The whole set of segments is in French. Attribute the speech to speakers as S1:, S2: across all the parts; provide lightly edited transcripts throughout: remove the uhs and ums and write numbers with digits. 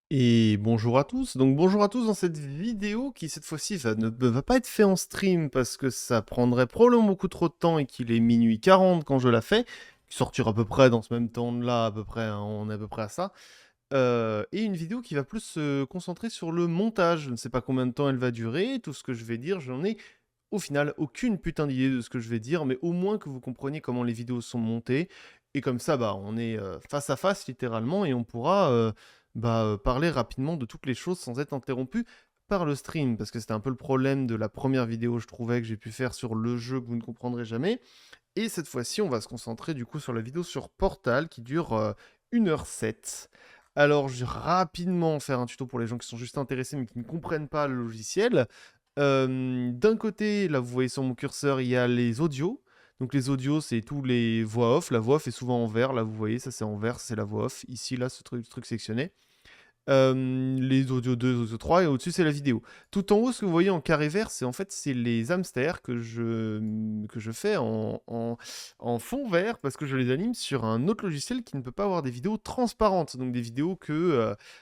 S1: Et bonjour à tous. Donc bonjour à tous dans cette vidéo qui cette fois-ci ne va pas être fait en stream parce que ça prendrait probablement beaucoup trop de temps et qu'il est minuit 40 quand je la fais. Qui sortira à peu près dans ce même temps-là, à peu près, hein, on est à peu près à ça. Et une vidéo qui va plus se concentrer sur le montage. Je ne sais pas combien de temps elle va durer. Tout ce que je vais dire, j'en ai au final aucune putain d'idée de ce que je vais dire, mais au moins que vous compreniez comment les vidéos sont montées. Et comme ça, bah, on est face à face littéralement et on pourra parler rapidement de toutes les choses sans être interrompu par le stream. Parce que c'était un peu le problème de la première vidéo, je trouvais, que j'ai pu faire sur le jeu que vous ne comprendrez jamais. Et cette fois-ci, on va se concentrer du coup sur la vidéo sur Portal qui dure 1h07. Alors, je vais rapidement faire un tuto pour les gens qui sont juste intéressés mais qui ne comprennent pas le logiciel. D'un côté, là, vous voyez sur mon curseur, il y a les audios. Donc les audios, c'est tous les voix off. La voix off est souvent en vert. Là, vous voyez, ça c'est en vert, c'est la voix off. Ici, là, ce truc sectionné. Les audio 2, audio 3, et au-dessus c'est la vidéo. Tout en haut, ce que vous voyez en carré vert, c'est les hamsters que je fais en fond vert parce que je les anime sur un autre logiciel qui ne peut pas avoir des vidéos transparentes, donc des vidéos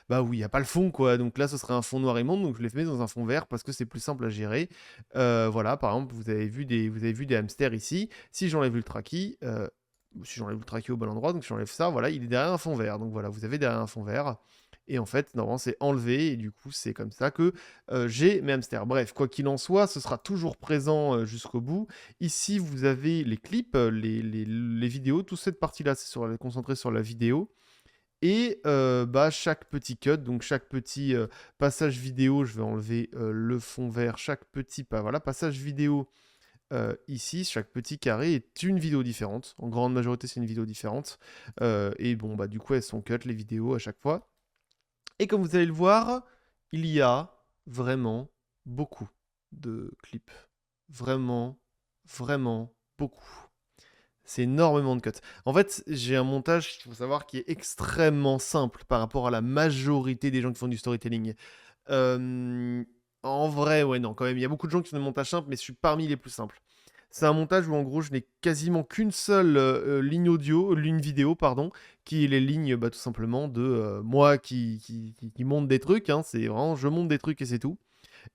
S1: bah oui, il n'y a pas le fond quoi. Donc là, ce serait un fond noir et monde, donc je les mets dans un fond vert parce que c'est plus simple à gérer. Voilà, par exemple, vous avez vu des hamsters ici. Si j'enlève le tracking, si j'enlève le tracking au bon endroit, donc si j'enlève ça, voilà, il est derrière un fond vert. Donc voilà, vous avez derrière un fond vert. Et en fait, normalement, c'est enlevé. Et du coup, c'est comme ça que j'ai mes hamsters. Bref, quoi qu'il en soit, ce sera toujours présent jusqu'au bout. Ici, vous avez les clips, les vidéos. Toute cette partie-là, c'est concentré sur la vidéo. Et chaque petit cut, donc chaque petit passage vidéo, je vais enlever le fond vert. Chaque petit voilà, passage vidéo ici, chaque petit carré est une vidéo différente. En grande majorité, c'est une vidéo différente. Et bon, bah du coup, elles sont cut les vidéos à chaque fois. Et comme vous allez le voir, il y a vraiment beaucoup de clips. Vraiment, vraiment beaucoup. C'est énormément de cuts. En fait, j'ai un montage, il faut savoir, qui est extrêmement simple par rapport à la majorité des gens qui font du storytelling. Euh, En vrai, ouais, non, quand même, il y a beaucoup de gens qui font des montages simples, mais je suis parmi les plus simples. C'est un montage où en gros je n'ai quasiment qu'une seule ligne vidéo, pardon, qui est les lignes tout simplement de moi qui monte des trucs, hein, c'est vraiment je monte des trucs et c'est tout.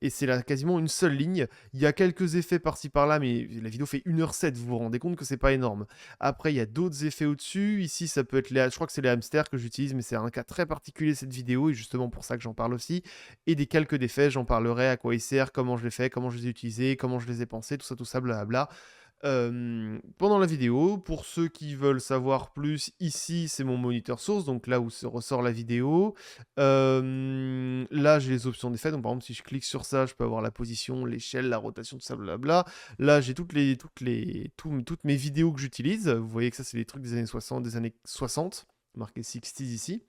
S1: Et c'est là quasiment une seule ligne. Il y a quelques effets par-ci par-là, mais la vidéo fait 1h07, vous vous rendez compte que c'est pas énorme. Après, il y a d'autres effets au-dessus. Ici, ça peut être je crois que c'est les hamsters que j'utilise, mais c'est un cas très particulier cette vidéo, et justement pour ça que j'en parle aussi. Et des calques d'effets, j'en parlerai, à quoi ils servent, comment je les fais, comment je les ai utilisés, comment je les ai pensés, tout ça, blablabla. Pendant la vidéo. Pour ceux qui veulent savoir plus, ici c'est mon moniteur source, donc là où se ressort la vidéo. Là j'ai les options d'effets, donc par exemple si je clique sur ça, je peux avoir la position, l'échelle, la rotation, tout ça, blabla. Là j'ai toutes mes vidéos que j'utilise. Vous voyez que ça c'est les trucs des années 60, marqué 60 ici.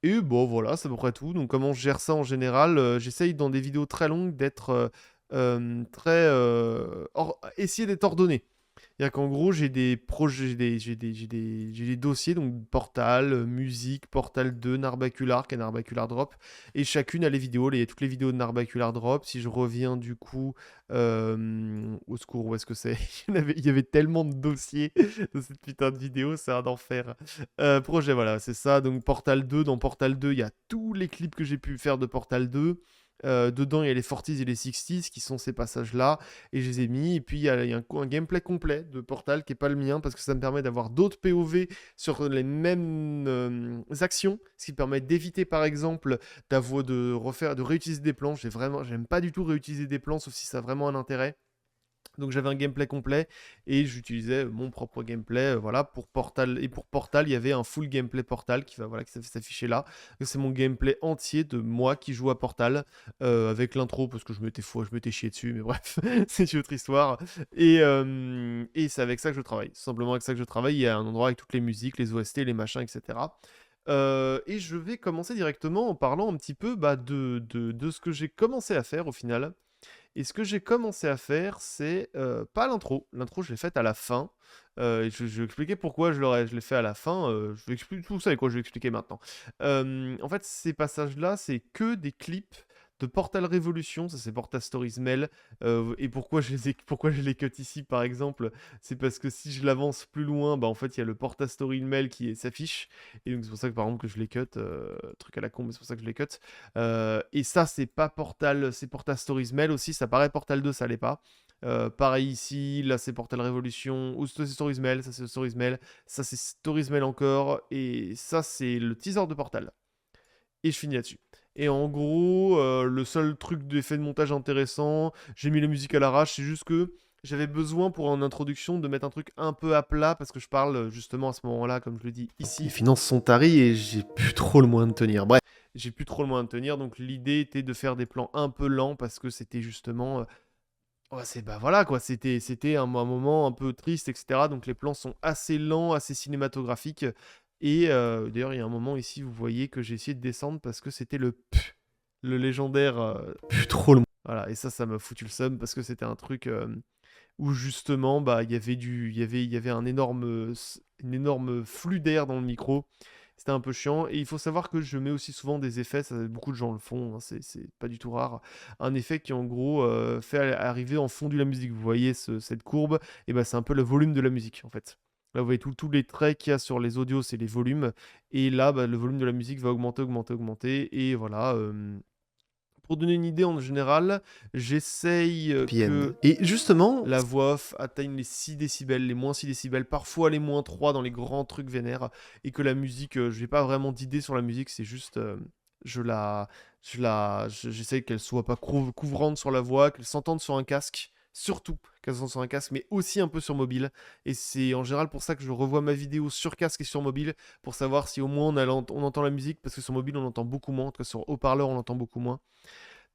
S1: Et bon voilà, c'est à peu près tout. Donc comment je gère ça en général, j'essaye dans des vidéos très longues d'être essayer d'être ordonné. C'est-à-dire qu'en gros, j'ai des projets, j'ai des dossiers, donc Portal, musique, Portal 2, Narbacular, qui est Narbacular Drop, et chacune a les vidéos, toutes les vidéos de Narbacular Drop. Si je reviens du coup, au secours, où est-ce que c'est? Il y avait tellement de dossiers de cette putain de vidéo, c'est un enfer. Projet, voilà, c'est ça. Donc Portal 2, dans Portal 2, il y a tous les clips que j'ai pu faire de Portal 2. Dedans, il y a les 40s et les 60s qui sont ces passages-là, et je les ai mis. Et puis, il y a un gameplay complet de Portal qui est pas le mien parce que ça me permet d'avoir d'autres POV sur les mêmes actions, ce qui permet d'éviter, par exemple, de réutiliser des plans. J'aime pas du tout réutiliser des plans, sauf si ça a vraiment un intérêt. Donc j'avais un gameplay complet et j'utilisais mon propre gameplay, voilà, pour Portal. Et pour Portal, il y avait un full gameplay Portal voilà, qui s'affichait là. C'est mon gameplay entier de moi qui joue à Portal, avec l'intro parce que je m'étais chié dessus, mais bref, c'est une autre histoire. Et c'est avec ça que je travaille. C'est simplement avec ça que je travaille. Il y a un endroit avec toutes les musiques, les OST, les machins, etc. Et je vais commencer directement en parlant un petit peu de ce que j'ai commencé à faire au final. Et ce que j'ai commencé à faire, c'est pas l'intro. L'intro, je l'ai faite à la fin. Et je vais expliquer pourquoi je l'ai fait à la fin. Je vais expliquer tout ça et quoi je vais expliquer maintenant. En fait, ces passages-là, c'est que des clips de Portal Révolution, ça c'est Portal Stories Mail. Et pourquoi je les cut ici par exemple, c'est parce que si je l'avance plus loin, bah en fait il y a le Portal Story Mail qui s'affiche. Et donc c'est pour ça que par exemple que je les cut, truc à la con, mais c'est pour ça que je les cut. Et ça c'est pas Portal, c'est Portal Stories Mail aussi, ça paraît Portal 2, ça l'est pas. Pareil ici, là c'est Portal Révolution, ou c'est Stories Mail, ça c'est Stories Mail, ça c'est Stories Mail encore, et ça c'est le teaser de Portal. Et je finis là-dessus. Et en gros, le seul truc d'effet de montage intéressant, j'ai mis la musique à l'arrache, c'est juste que j'avais besoin pour en introduction de mettre un truc un peu à plat, parce que je parle justement à ce moment-là, comme je le dis ici. Les finances sont taries et j'ai plus trop le moyen de tenir. Bref, j'ai plus trop le moyen de tenir, donc l'idée était de faire des plans un peu lents, parce que c'était justement... ouais, bah voilà quoi, c'était un moment un peu triste, etc. Donc les plans sont assez lents, assez cinématographiques. Et d'ailleurs, il y a un moment ici, vous voyez que j'ai essayé de descendre parce que c'était le légendaire plus trop le. Voilà, et ça m'a foutu le seum parce que c'était un truc où justement, bah, il y avait une énorme flux d'air dans le micro. C'était un peu chiant. Et il faut savoir que je mets aussi souvent des effets, ça, beaucoup de gens le font, hein, c'est pas du tout rare. Un effet qui en gros fait arriver en fond de la musique. Vous voyez cette courbe, et bah, c'est un peu le volume de la musique en fait. Là, vous voyez tous les traits qu'il y a sur les audios, c'est les volumes. Et là, bah, le volume de la musique va augmenter, augmenter, augmenter. Et voilà. Pour donner une idée en général, j'essaye que
S2: Et justement,
S1: la voix off atteigne les 6 décibels, les moins 6 décibels, parfois les moins 3 dans les grands trucs vénères, et que la musique, je n'ai pas vraiment d'idée sur la musique, c'est juste, je la, j'essaye qu'elle soit pas couvrante sur la voix, qu'elle s'entende sur un casque, surtout qu'elle s'entende sur un casque, mais aussi un peu sur mobile, et c'est en général pour ça que je revois ma vidéo sur casque et sur mobile, pour savoir si au moins on entend la musique, parce que sur mobile on entend beaucoup moins, en tout cas sur haut-parleur on entend beaucoup moins.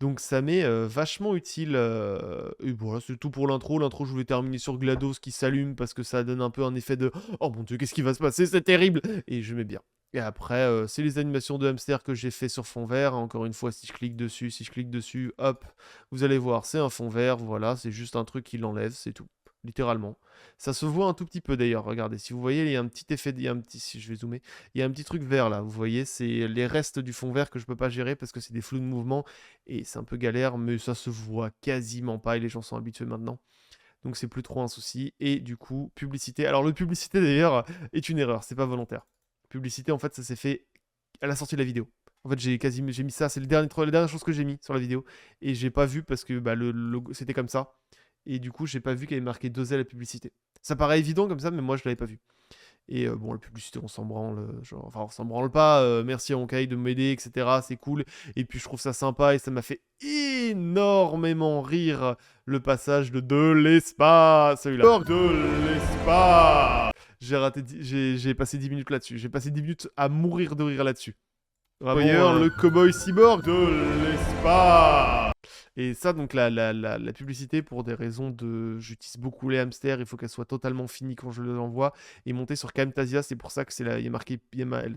S1: Donc ça m'est vachement utile. Et voilà, c'est tout pour l'intro. L'intro, je voulais terminer sur GLaDOS qui s'allume parce que ça donne un peu un effet de oh mon dieu, qu'est-ce qui va se passer? C'est terrible! Et je mets bien. Et après, c'est les animations de hamster que j'ai fait sur fond vert. Encore une fois, si je clique dessus, hop, vous allez voir, c'est un fond vert. Voilà, c'est juste un truc qui l'enlève, c'est tout. Littéralement. Ça se voit un tout petit peu d'ailleurs. Regardez, si vous voyez, il y a un petit effet, il y a un petit, si je vais zoomer, il y a un petit truc vert là. Vous voyez, c'est les restes du fond vert que je peux pas gérer parce que c'est des flous de mouvement et c'est un peu galère, mais ça se voit quasiment pas et les gens sont habitués maintenant. Donc c'est plus trop un souci. Et du coup, publicité. Alors le publicité d'ailleurs est une erreur, c'est pas volontaire. Publicité, en fait, ça s'est fait à la sortie de la vidéo. En fait, j'ai mis ça, c'est la dernière chose que j'ai mis sur la vidéo. Et j'ai pas vu parce que bah, le logo, c'était comme ça. Et du coup, j'ai pas vu qu'il y avait marqué 2L la publicité. Ça paraît évident comme ça, mais moi, je l'avais pas vu. Et bon, la publicité, on s'en branle. Genre, enfin, on s'en branle pas. Merci à Honkai de m'aider, etc. C'est cool. Et puis, je trouve ça sympa. Et ça m'a fait énormément rire le passage de l'espace. Celui-là. De l'espace. J'ai passé 10 minutes là-dessus. J'ai passé 10 minutes à mourir de rire là-dessus. Vraiment, le cowboy cyborg de l'espace. Et ça, donc, la publicité, pour des raisons de... J'utilise beaucoup les hamsters, il faut qu'elle soit totalement finie quand je l'envoie. Et montée sur Camtasia, c'est pour ça que il y a marqué...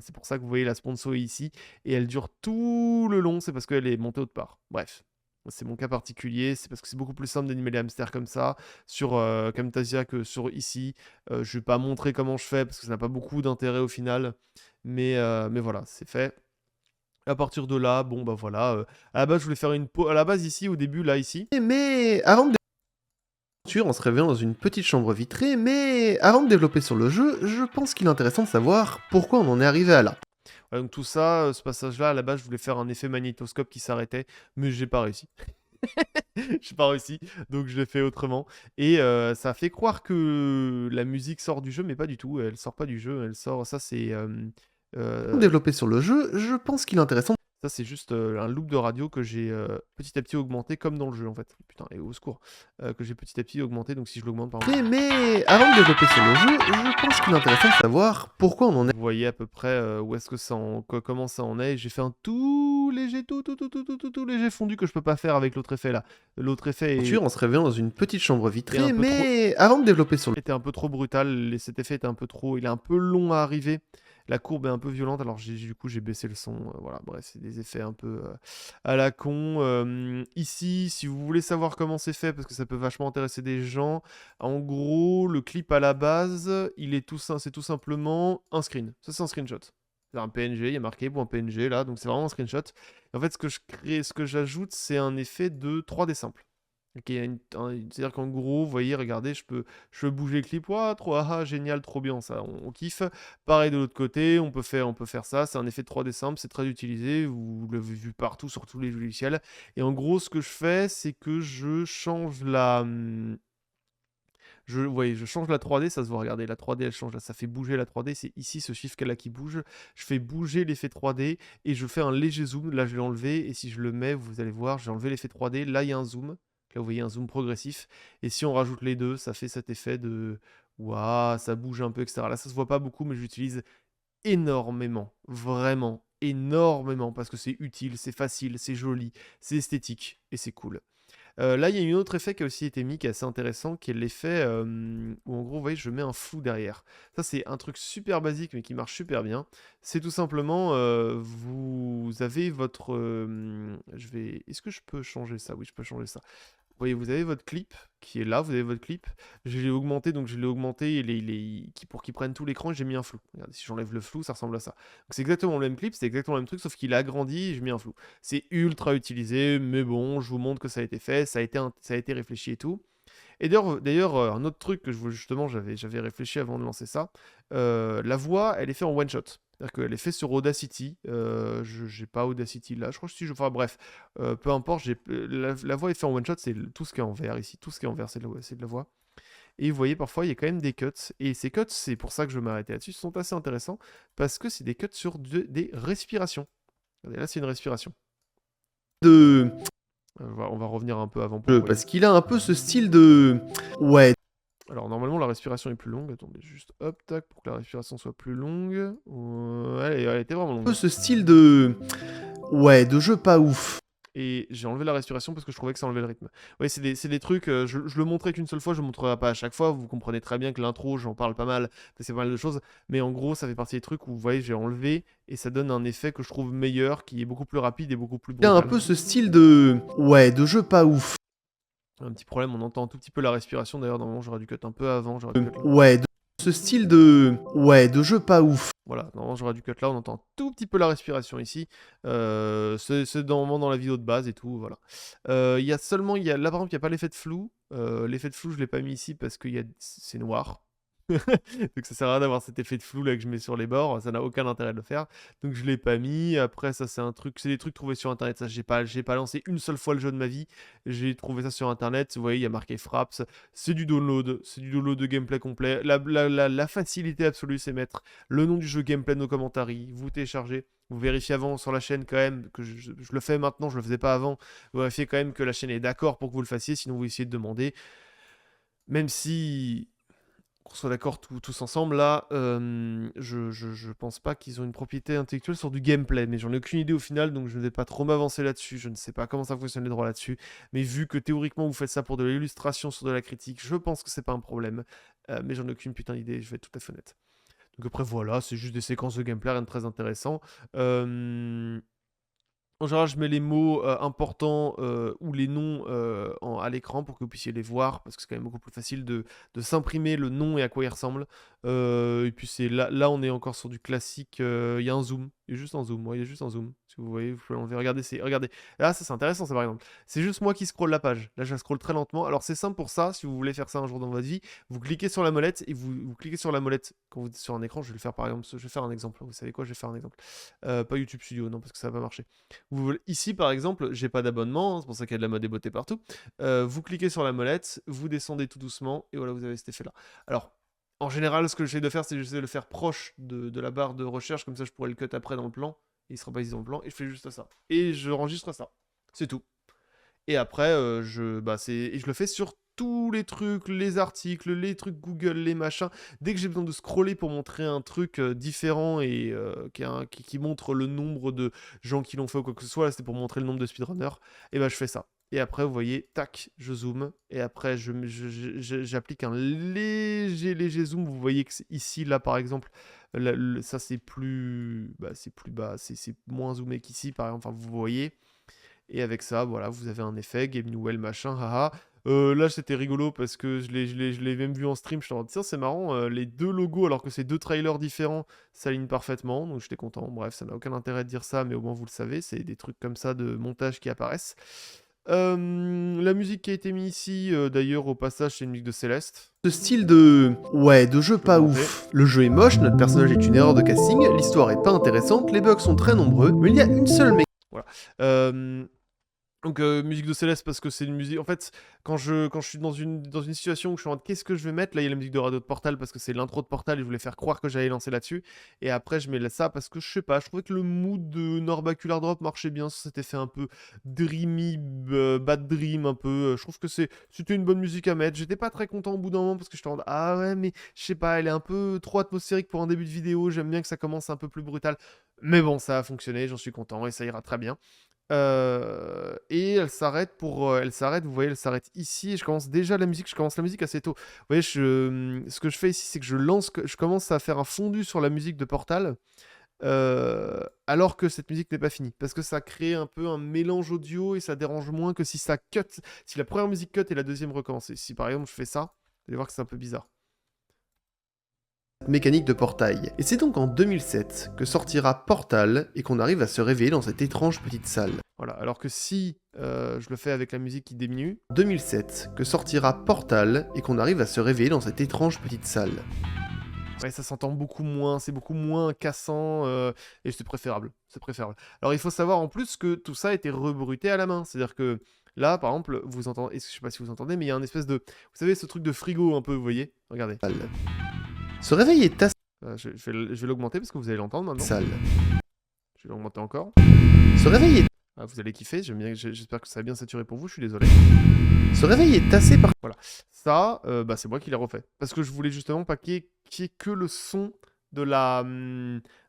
S1: C'est pour ça que vous voyez la sponsor est ici. Et elle dure tout le long, c'est parce qu'elle est montée autre part. Bref. C'est mon cas particulier, c'est parce que c'est beaucoup plus simple d'animer les hamsters comme ça sur Camtasia que sur ici. Je vais pas montrer comment je fais parce que ça n'a pas beaucoup d'intérêt au final. Mais voilà, c'est fait. À partir de là, bon bah voilà, à la base je voulais faire une pause, à la base ici, au début, là, ici.
S2: mais avant de on se réveille dans une petite chambre vitrée, mais avant de développer sur le jeu, je pense qu'il est intéressant de savoir pourquoi on en est arrivé à là.
S1: Ouais, donc tout ça, ce passage-là, à la base je voulais faire un effet magnétoscope qui s'arrêtait, mais j'ai pas réussi. J'ai pas réussi, donc je l'ai fait autrement. Et ça fait croire que la musique sort du jeu, mais pas du tout, elle sort pas du jeu, elle sort, ça c'est...
S2: Développer sur le jeu, je pense qu'il est intéressant.
S1: Ça, c'est juste un loop de radio que j'ai petit à petit augmenté, comme dans le jeu en fait. Putain, et au secours. Que j'ai petit à petit augmenté, donc si je l'augmente par exemple.
S2: Mais avant de développer sur le jeu, je pense qu'il est intéressant de savoir pourquoi on en est.
S1: Vous voyez à peu près où est-ce que comment ça en est. J'ai fait un tout léger, tout léger fondu que je peux pas faire avec l'autre effet là. L'autre effet est...
S2: On se réveille dans une petite chambre vitrée, mais avant de développer sur le
S1: était un peu trop brutal, cet effet était un peu trop... Il est un peu long à arriver. La courbe est un peu violente, alors du coup j'ai baissé le son. Voilà, bref, c'est des effets un peu à la con. Ici, si vous voulez savoir comment c'est fait, parce que ça peut vachement intéresser des gens, en gros, le clip à la base, c'est tout simplement un screen. Ça, c'est un screenshot. un PNG, il y a marqué .png là, donc c'est vraiment un screenshot. Et en fait, ce que j'ajoute, c'est un effet de 3D simple. C'est-à-dire qu'en gros, vous voyez, regardez, je peux bouger le clip, ouah, trop, génial, trop bien, ça, on kiffe. Pareil de l'autre côté, on peut faire ça, c'est un effet de 3D simple, c'est très utilisé, vous l'avez vu partout sur tous les logiciels. Et en gros, ce que je fais, c'est que je change je change la 3D, ça se voit, regardez, la 3D elle change, là, ça fait bouger la 3D, c'est ici ce chiffre qu'elle a qui bouge. Je fais bouger l'effet 3D et je fais un léger zoom, là je vais l'enlever, et si je le mets, vous allez voir, j'ai enlevé l'effet 3D, là il y a un zoom, là vous voyez un zoom progressif, et si on rajoute les deux, ça fait cet effet de, waouh, ça bouge un peu, etc. Là ça se voit pas beaucoup, mais j'utilise énormément, vraiment énormément, parce que c'est utile, c'est facile, c'est joli, c'est esthétique, et c'est cool. Là, il y a un autre effet qui a aussi été mis, qui est assez intéressant, qui est l'effet où en gros, vous voyez, je mets un flou derrière. Ça, c'est un truc super basique, mais qui marche super bien. C'est tout simplement, vous avez votre... Est-ce que je peux changer ça? Oui, je peux changer ça. Vous voyez, vous avez votre clip qui est là, vous avez votre clip. Je l'ai augmenté, donc je l'ai augmenté pour qu'il prenne tout l'écran, j'ai mis un flou. Regardez, si j'enlève le flou, ça ressemble à ça. Donc c'est exactement le même clip, c'est exactement le même truc, sauf qu'il a agrandi et j'ai mis un flou. C'est ultra utilisé, mais bon, je vous montre que ça a été fait, ça a été réfléchi et tout. Et d'ailleurs, un autre truc que justement, j'avais réfléchi avant de lancer ça, la voix, elle est faite en one shot. C'est-à-dire qu'elle est faite sur Audacity. Je n'ai pas Audacity là, je crois que si enfin bref, peu importe, la voix est faite en one shot, c'est tout ce qui est en vert ici, tout ce qui est en vert, c'est de la voix. Et vous voyez, parfois, il y a quand même des cuts. Et ces cuts, c'est pour ça que je vais m'arrêter là-dessus, sont assez intéressants, parce que c'est des cuts sur des respirations. Regardez, là, c'est une respiration.
S2: De...
S1: On va revenir un peu avant pour
S2: Parce qu'il a un peu ce style de... Ouais.
S1: Alors normalement la respiration est plus longue, attendez juste hop tac pour que la respiration soit plus longue. Ouais, elle était vraiment longue.
S2: Un peu ce style de... Ouais, de jeu pas ouf.
S1: Et j'ai enlevé la respiration parce que je trouvais que ça enlevait le rythme. Ouais, c'est des trucs, je le montrais qu'une seule fois, je le montrerai pas à chaque fois, vous comprenez très bien que l'intro, j'en parle pas mal, c'est pas mal de choses, mais en gros, ça fait partie des trucs où, vous voyez, j'ai enlevé, et ça donne un effet que je trouve meilleur, qui est beaucoup plus rapide et beaucoup plus
S2: Il a
S1: brutal.
S2: un peu ce style de... Ouais, de jeu pas ouf.
S1: Un petit problème, on entend un tout petit peu la respiration, d'ailleurs, normalement, j'aurais dû cut un peu avant,
S2: Ouais, ce style de... Ouais, de jeu pas ouf.
S1: Voilà, normalement j'aurais dû cut là, on entend un tout petit peu la respiration ici. C'est normalement dans la vidéo de base et tout, voilà. Il y a seulement, là par exemple, il n'y a pas l'effet de flou. L'effet de flou, je ne l'ai pas mis ici parce que c'est noir. Donc ça sert à rien d'avoir cet effet de flou là que je mets sur les bords, ça n'a aucun intérêt de le faire. Donc je l'ai pas mis. Après ça c'est des trucs trouvés sur internet. Ça j'ai pas lancé une seule fois le jeu de ma vie. J'ai trouvé ça sur internet. Vous voyez il y a marqué Fraps. C'est du download de gameplay complet. La facilité absolue c'est mettre le nom du jeu gameplay dans nos commentaires. Vous téléchargez. Vous vérifiez avant sur la chaîne quand même que je le fais maintenant, je le faisais pas avant. Vous vérifiez quand même que la chaîne est d'accord pour que vous le fassiez, sinon vous essayez de demander. Même si qu'on soit d'accord tous ensemble, là, je pense pas qu'ils ont une propriété intellectuelle sur du gameplay, mais j'en ai aucune idée au final, donc je ne vais pas trop m'avancer là-dessus, je ne sais pas comment ça fonctionne les droits là-dessus, mais vu que théoriquement vous faites ça pour de l'illustration sur de la critique, je pense que c'est pas un problème, mais j'en ai aucune putain d'idée, je vais être tout à fait honnête. Donc après voilà, c'est juste des séquences de gameplay, rien de très intéressant. En général, je mets les mots importants ou les noms à l'écran pour que vous puissiez les voir, parce que c'est quand même beaucoup plus facile de s'imprimer le nom et à quoi il ressemble. Et puis là, on est encore sur du classique. Il y a un zoom, il y a juste un zoom. Ouais, il y a juste un zoom. Si vous voyez, vous pouvez l'enlever. Regardez. Là, ça c'est intéressant, ça par exemple. C'est juste moi qui scrolle la page. Là, je la scrolle très lentement. Alors c'est simple pour ça. Si vous voulez faire ça un jour dans votre vie, vous cliquez sur la molette et vous cliquez sur la molette quand vous êtes sur un écran. Je vais le faire par exemple. Je vais faire un exemple. Vous savez quoi? Je vais faire un exemple. Pas YouTube Studio, non, parce que ça va pas marcher. Ici, par exemple, j'ai pas d'abonnement, hein, c'est pour ça qu'il y a de la mode et beauté partout. Vous cliquez sur la molette, vous descendez tout doucement, et voilà, vous avez cet effet-là. Alors, en général, ce que j'essaie de faire, c'est que j'essaie de le faire proche de la barre de recherche, comme ça je pourrais le cut après dans le plan, et il sera pas ici dans le plan, et je fais juste ça. Et je enregistre ça. C'est tout. Et après, et je le fais sur tous les trucs, les articles, les trucs Google, les machins. Dès que j'ai besoin de scroller pour montrer un truc différent et qui montre le nombre de gens qui l'ont fait ou quoi que ce soit, là c'était pour montrer le nombre de speedrunners, et ben je fais ça. Et après, vous voyez, tac, je zoome. Et après, j'applique un léger zoom. Vous voyez que ici, là, par exemple, ça c'est plus bas, c'est moins zoomé qu'ici, par exemple. Enfin, vous voyez. Et avec ça, voilà, vous avez un effet, game new well, machin, haha. Là, c'était rigolo parce que je l'ai même vu en stream. Je me dit, tiens, c'est marrant, les deux logos, alors que c'est deux trailers différents, s'alignent parfaitement. Donc, j'étais content. Bref, ça n'a aucun intérêt de dire ça, mais au moins, vous le savez. C'est des trucs comme ça de montage qui apparaissent. La musique qui a été mise ici, d'ailleurs, au passage, c'est une musique de Céleste.
S2: Ce style de... Ouais, de jeu pas
S1: monter.
S2: ouf. Le jeu est moche, notre personnage est une erreur de casting, l'histoire est pas intéressante, les bugs sont très nombreux, mais il y a une seule
S1: Donc, musique de Céleste parce que c'est une musique. En fait, quand je suis dans une situation où je suis en mode qu'est-ce que je vais mettre, là il y a la musique de Radio de Portal parce que c'est l'intro de Portal et je voulais faire croire que j'allais lancer là-dessus. Et après, je mets ça parce que je sais pas, je trouvais que le mood de Norbacular Drop marchait bien sur cet effet un peu dreamy, bad dream un peu. Je trouve que c'était une bonne musique à mettre. J'étais pas très content au bout d'un moment parce que j'étais en mode ah ouais, mais je sais pas, elle est un peu trop atmosphérique pour un début de vidéo. J'aime bien que ça commence un peu plus brutal. Mais bon, ça a fonctionné, j'en suis content et ça ira très bien. Et elle s'arrête vous voyez, elle s'arrête ici et je commence déjà la musique, je commence la musique assez tôt. Vous voyez, ce que je fais ici, c'est que je commence à faire un fondu sur la musique de Portal, alors que cette musique n'est pas finie. Parce que ça crée un peu un mélange audio et ça dérange moins que si ça cut, si la première musique cut et la deuxième recommence. Et si par exemple je fais ça, vous allez voir que c'est un peu bizarre.
S2: mécanique de portail. Et c'est donc en 2007 que sortira Portal et qu'on arrive à se réveiller dans cette étrange petite salle.
S1: Voilà, alors que si je le fais avec la musique qui diminue,
S2: 2007 que sortira Portal et qu'on arrive à se réveiller dans cette étrange petite salle.
S1: ouais, ça s'entend beaucoup moins, c'est beaucoup moins cassant et c'est préférable. C'est préférable. Alors il faut savoir en plus que tout ça a été rebruté à la main. C'est-à-dire que là, par exemple, vous entendez, je sais pas si vous entendez, mais il y a un espèce de, vous savez, ce truc de frigo un peu, vous voyez. Regardez.
S2: Ce réveil est assez
S1: Je vais l'augmenter parce que vous allez l'entendre maintenant.
S2: sale.
S1: Je vais l'augmenter encore.
S2: Ce réveil est
S1: Ah, vous allez kiffer. J'espère que ça a bien saturé pour vous. Je suis désolé.
S2: Ce réveil est assez par...
S1: Voilà. Ça, bah, c'est moi qui l'ai refait. Parce que je voulais justement pas qu'il y ait que le son de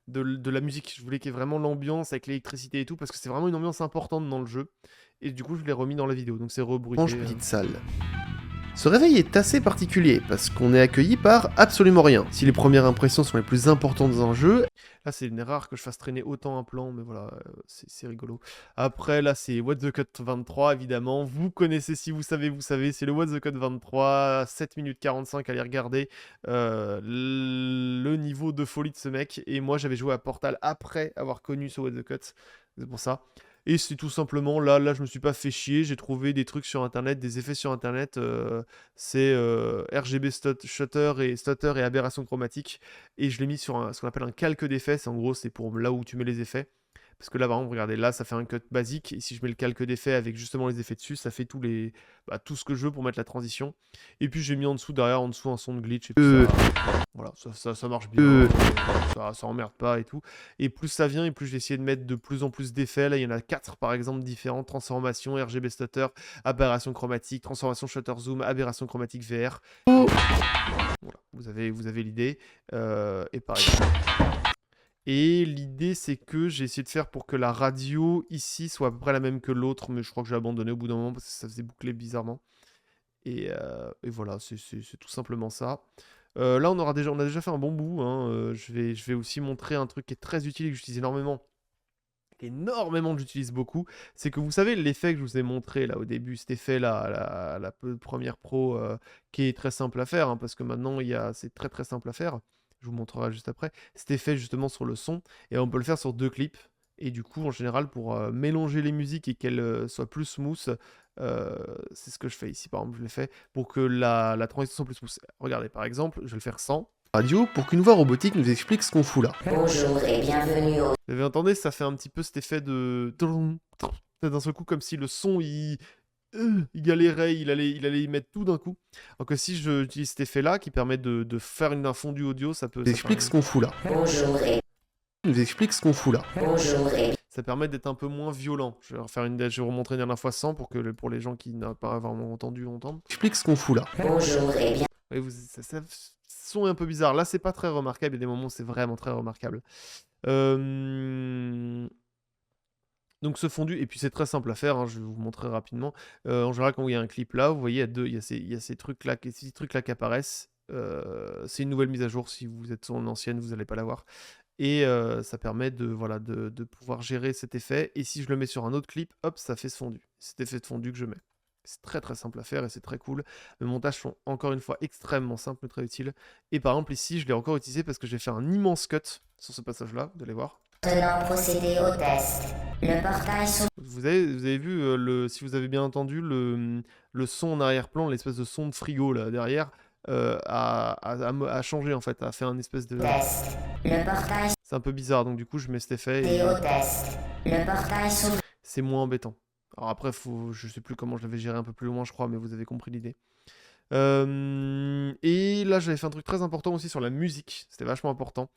S1: de la musique. Je voulais qu'il y ait vraiment l'ambiance avec l'électricité et tout, parce que c'est vraiment une ambiance importante dans le jeu. Et du coup, je l'ai remis dans la vidéo. Donc c'est rebruité.
S2: étrange petite salle. Ce réveil est assez particulier parce qu'on est accueilli par absolument rien. Si les premières impressions sont les plus importantes dans un jeu,
S1: Là, c'est une erreur que je fasse traîner autant un plan, mais voilà, c'est rigolo. Après, là, c'est What the Cut 23, évidemment. Vous connaissez, si vous savez, vous savez. C'est le What the Cut 23, 7 minutes 45, allez regarder le niveau de folie de ce mec. Et moi, j'avais joué à Portal après avoir connu ce What the Cut. C'est pour ça. Et c'est tout simplement, là, je me suis pas fait chier. J'ai trouvé des trucs sur Internet, des effets sur Internet. C'est RGB stutter et aberration chromatique. Et je l'ai mis sur ce qu'on appelle un calque d'effets. En gros, c'est pour là où tu mets les effets. Parce que là, par exemple, regardez, là, ça fait un cut basique. Et si je mets le calque d'effets avec justement les effets dessus, ça fait tout ce que je veux pour mettre la transition. Et puis, j'ai mis en dessous un son de glitch. Et puis voilà, ça marche bien. Ça emmerde pas et tout. Et plus ça vient, et plus je vais essayer de mettre de plus en plus d'effets. Là, il y en a 4 par exemple différents: transformation, RGB stutter, aberration chromatique, transformation shutter zoom, aberration chromatique VR. Voilà, vous avez l'idée. Et par exemple. Et l'idée, c'est que j'ai essayé de faire pour que la radio ici soit à peu près la même que l'autre, mais je crois que j'ai abandonné au bout d'un moment parce que ça faisait boucler bizarrement. Et voilà, c'est tout simplement ça. Là, on a déjà fait un bon bout, hein. Je vais aussi montrer un truc qui est très utile et que j'utilise énormément. J'utilise beaucoup. C'est que vous savez, l'effet que je vous ai montré là au début, cet effet là, la première pro, qui est très simple à faire, hein, parce que maintenant c'est très très simple à faire. Je vous montrerai juste après. Cet effet justement sur le son, et on peut le faire sur 2 clips. Et du coup, en général, pour mélanger les musiques et qu'elles soient plus smooth, c'est ce que je fais ici. Par exemple, je l'ai fait pour que la transition soit plus smooth. Regardez, par exemple, je vais le faire sans.
S2: radio pour qu'une voix robotique nous explique ce qu'on fout là.
S3: Bonjour et bienvenue au...
S1: Vous avez entendu, ça fait un petit peu cet effet de... D'un seul coup, comme si le son, il galérait, il allait y mettre tout d'un coup. Alors que si j'utilise cet effet-là, qui permet de faire un fondu audio, ça peut...
S2: Nous explique ce qu'on fout là.
S3: Bonjour et...
S2: Nous explique ce qu'on fout là.
S3: Bonjour et...
S1: Ça permet d'être un peu moins violent. Je vais vous remontrer une dernière fois sans pour les gens qui n'ont pas vraiment entendu entendre.
S2: Explique ce qu'on fout là.
S3: Bonjour et bien...
S1: Oui, ça son est un peu bizarre. Là, c'est pas très remarquable. Il y a des moments où c'est vraiment très remarquable. Donc ce fondu, et puis c'est très simple à faire, hein, je vais vous montrer rapidement. En général, quand il y a un clip là, vous voyez, il y a ces trucs-là, ces trucs-là qui apparaissent. C'est une nouvelle mise à jour. Si vous êtes sur l'ancienne, vous n'allez pas l'avoir. Et ça permet de pouvoir gérer cet effet. Et si je le mets sur un autre clip, hop, ça fait ce fondu. Cet effet de fondu que je mets. C'est très très simple à faire et c'est très cool. Les montages sont encore une fois extrêmement simples mais très utiles. Et par exemple ici, je l'ai encore utilisé parce que j'ai fait un immense cut sur ce passage-là, vous allez voir.
S3: Maintenant procéder au test. Le portail s'ouvre.
S1: Vous avez vu, si vous avez bien entendu, le son en arrière-plan, l'espèce de son de frigo là derrière, a changé en fait, a fait un espèce de...
S3: Test. Le portail
S1: C'est un peu bizarre, donc du coup je mets cet effet
S3: procéder
S1: et
S3: au test. Le portail s'ouvre.
S1: c'est moins embêtant. Alors après, je sais plus comment je l'avais géré un peu plus loin, je crois, mais vous avez compris l'idée. Et là, j'avais fait un truc très important aussi sur la musique. C'était vachement important.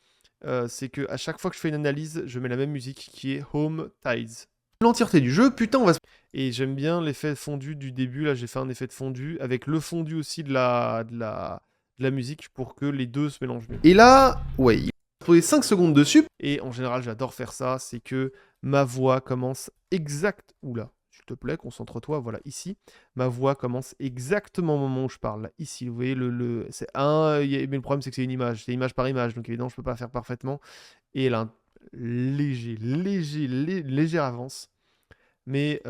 S1: C'est que à chaque fois que je fais une analyse, je mets la même musique qui est Home Tides.
S2: L'entièreté du jeu, putain, on va se...
S1: Et j'aime bien l'effet fondu du début. Là, j'ai fait un effet de fondu avec le fondu aussi de la musique pour que les deux se mélangent mieux.
S2: Et là, ouais, il va se poser 5 secondes dessus.
S1: Et en général, j'adore faire ça. C'est que ma voix commence exact. Oula, s'il te plaît, concentre-toi. Voilà, ici. Ma voix commence exactement au moment où je parle. Là, ici, vous voyez, c'est mais le problème, c'est que c'est une image. C'est image par image. Donc évidemment, je peux pas faire parfaitement. Et elle a un légère avance. Mais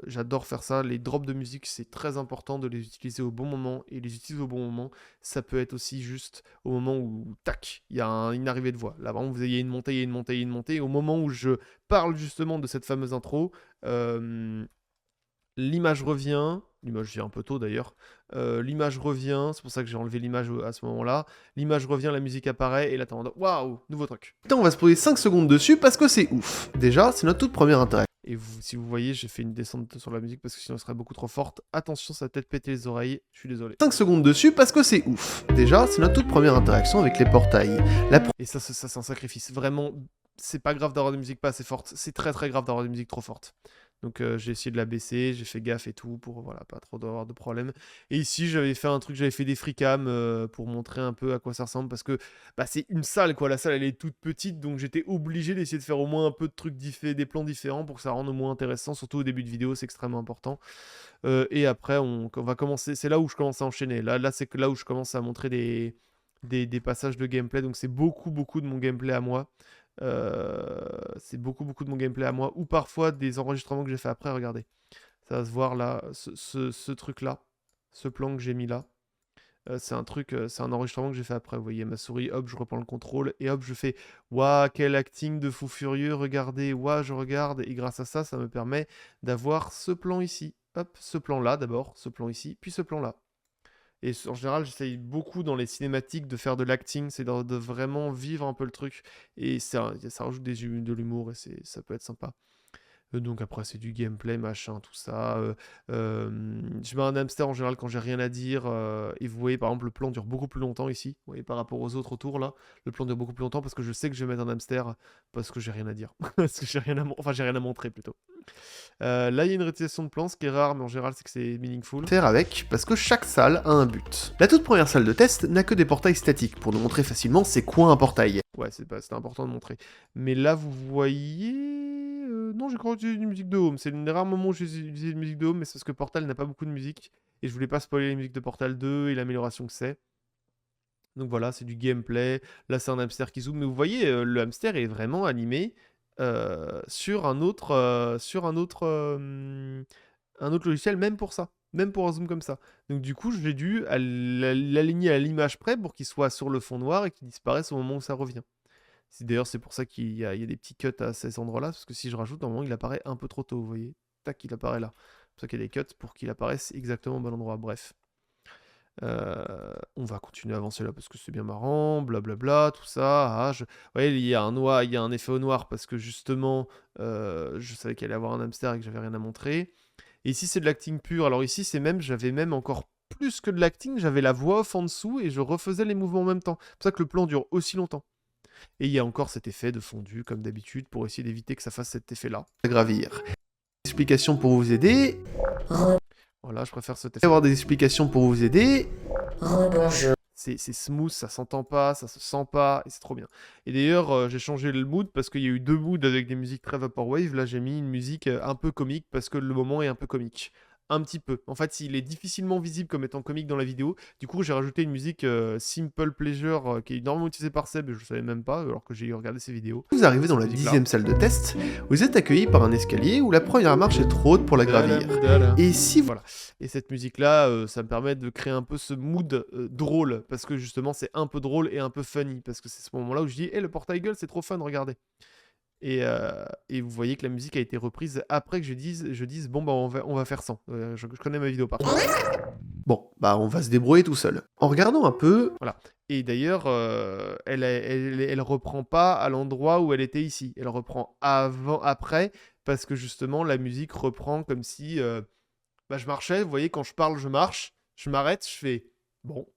S1: j'adore faire ça. Les drops de musique, c'est très important de les utiliser au bon moment. Et les utiliser au bon moment, ça peut être aussi juste au moment où, tac, il y a une arrivée de voix. Là, vraiment, vous ayez une montée, il y a une montée, il y a une montée. Et au moment où je parle justement de cette fameuse intro, l'image revient. L'image, c'est un peu tôt d'ailleurs. L'image revient, c'est pour ça que j'ai enlevé l'image à ce moment-là. L'image revient, la musique apparaît, et là, t'es en mode waouh, nouveau truc.
S2: Putain, on va se poser 5 secondes dessus parce que c'est ouf. Déjà, c'est notre toute première interaction.
S1: Et si vous voyez, j'ai fait une descente sur la musique parce que sinon elle serait beaucoup trop forte. Attention, ça va peut-être péter les oreilles, je suis désolé.
S2: 5 secondes dessus parce que c'est ouf. Déjà, c'est notre toute première interaction avec les portails.
S1: Et ça c'est un sacrifice. Vraiment, c'est pas grave d'avoir des musiques pas assez fortes. C'est très très grave d'avoir des musiques trop fortes. Donc j'ai essayé de la baisser, j'ai fait gaffe et tout pour voilà pas trop avoir de problème. Et ici j'avais fait un truc, j'avais fait des freecams pour montrer un peu à quoi ça ressemble parce que bah, c'est une salle quoi, la salle elle est toute petite donc j'étais obligé d'essayer de faire au moins un peu de trucs des plans différents pour que ça rende au moins intéressant, surtout au début de vidéo c'est extrêmement important. Et après on va commencer, c'est là où je commence à enchaîner. Là c'est là où je commence à montrer des passages de gameplay donc c'est beaucoup de mon gameplay à moi. C'est beaucoup de mon gameplay à moi, ou parfois des enregistrements que j'ai fait après, regardez. Ça va se voir là, ce truc-là, ce plan que j'ai mis là. C'est un enregistrement que j'ai fait après. Vous voyez ma souris, hop, je reprends le contrôle, et hop, je fais « Waouh, quel acting de fou furieux, regardez, waouh, je regarde », et grâce à ça, ça me permet d'avoir ce plan ici. Hop, ce plan-là d'abord, ce plan ici, puis ce plan-là. Et en général, j'essaye beaucoup dans les cinématiques de faire de l'acting, c'est de vraiment vivre un peu le truc. Et ça rajoute de l'humour et ça peut être sympa. Donc après, c'est du gameplay, machin, tout ça. Je mets un hamster en général quand j'ai rien à dire. Et vous voyez, par exemple, le plan dure beaucoup plus longtemps ici. Vous voyez, par rapport aux autres autour, là, le plan dure beaucoup plus longtemps parce que je sais que je vais mettre un hamster parce que j'ai rien à dire. Parce que j'ai rien à montrer plutôt. Là, il y a une réutilisation de plans, ce qui est rare, mais en général, c'est que c'est meaningful.
S2: Faire avec, parce que chaque salle a un but. La toute première salle de test n'a que des portails statiques pour nous montrer facilement c'est quoi un portail.
S1: Ouais, c'était important de montrer. Mais là, vous voyez... non, j'ai encore utilisé une musique de Home. C'est l'un des rares moments où j'ai utilisé une musique de Home, mais c'est parce que Portal n'a pas beaucoup de musique. Et je voulais pas spoiler les musiques de Portal 2 et l'amélioration que c'est. Donc voilà, c'est du gameplay. Là, c'est un hamster qui zoome. Mais vous voyez, le hamster est vraiment animé sur un autre logiciel, même pour ça. Même pour un zoom comme ça. Donc du coup, j'ai dû l'aligner à l'image près pour qu'il soit sur le fond noir et qu'il disparaisse au moment où ça revient. D'ailleurs, c'est pour ça qu'il y a des petits cuts à ces endroits-là, parce que si je rajoute, normalement, il apparaît un peu trop tôt, vous voyez. Tac, il apparaît là. C'est pour ça qu'il y a des cuts pour qu'il apparaisse exactement au bon endroit. Bref. On va continuer à avancer là parce que c'est bien marrant, blablabla, tout ça. Vous voyez, il y a un effet au noir parce que justement, je savais qu'il allait y avoir un hamster et que j'avais rien à montrer. Et ici, c'est de l'acting pur. Alors ici, j'avais même encore plus que de l'acting, j'avais la voix off en dessous et je refaisais les mouvements en même temps. C'est pour ça que le plan dure aussi longtemps. Et il y a encore cet effet de fondu, comme d'habitude, pour essayer d'éviter que ça fasse cet effet-là.
S2: À gravir. Explications pour vous aider.
S1: Voilà, je préfère cet effet.
S2: Avoir des explications pour vous aider.
S3: Rebonjour.
S1: C'est smooth, ça s'entend pas, ça se sent pas, et c'est trop bien. Et d'ailleurs, j'ai changé le mood parce qu'il y a eu 2 moods avec des musiques très vaporwave. Là, j'ai mis une musique un peu comique parce que le moment est un peu comique. un petit peu. En fait, il est difficilement visible comme étant comique dans la vidéo. Du coup, j'ai rajouté une musique Simple Pleasure qui est énormément utilisée par Seb, et je ne savais même pas, alors que j'ai regardé ses vidéos.
S2: Vous arrivez dans la
S1: Cette musique-là.
S2: 10e salle de test, vous êtes accueilli par un escalier où la première marche est trop haute pour la gravir. Et si vous...
S1: Voilà. Et cette musique-là, ça me permet de créer un peu ce mood drôle, parce que justement, c'est un peu drôle et un peu funny, parce que c'est ce moment-là où je dis, le portail gueule, c'est trop fun, regardez. Et vous voyez que la musique a été reprise après que je dise bon, bah, on va faire sans. Je connais ma vidéo par contre.
S2: Bon, bah on va se débrouiller tout seul. En regardant un peu...
S1: Voilà. Et d'ailleurs, elle reprend pas à l'endroit où elle était ici. Elle reprend après, parce que justement, la musique reprend comme si bah, je marchais. Vous voyez, quand je parle, je marche. Je m'arrête, je fais bon,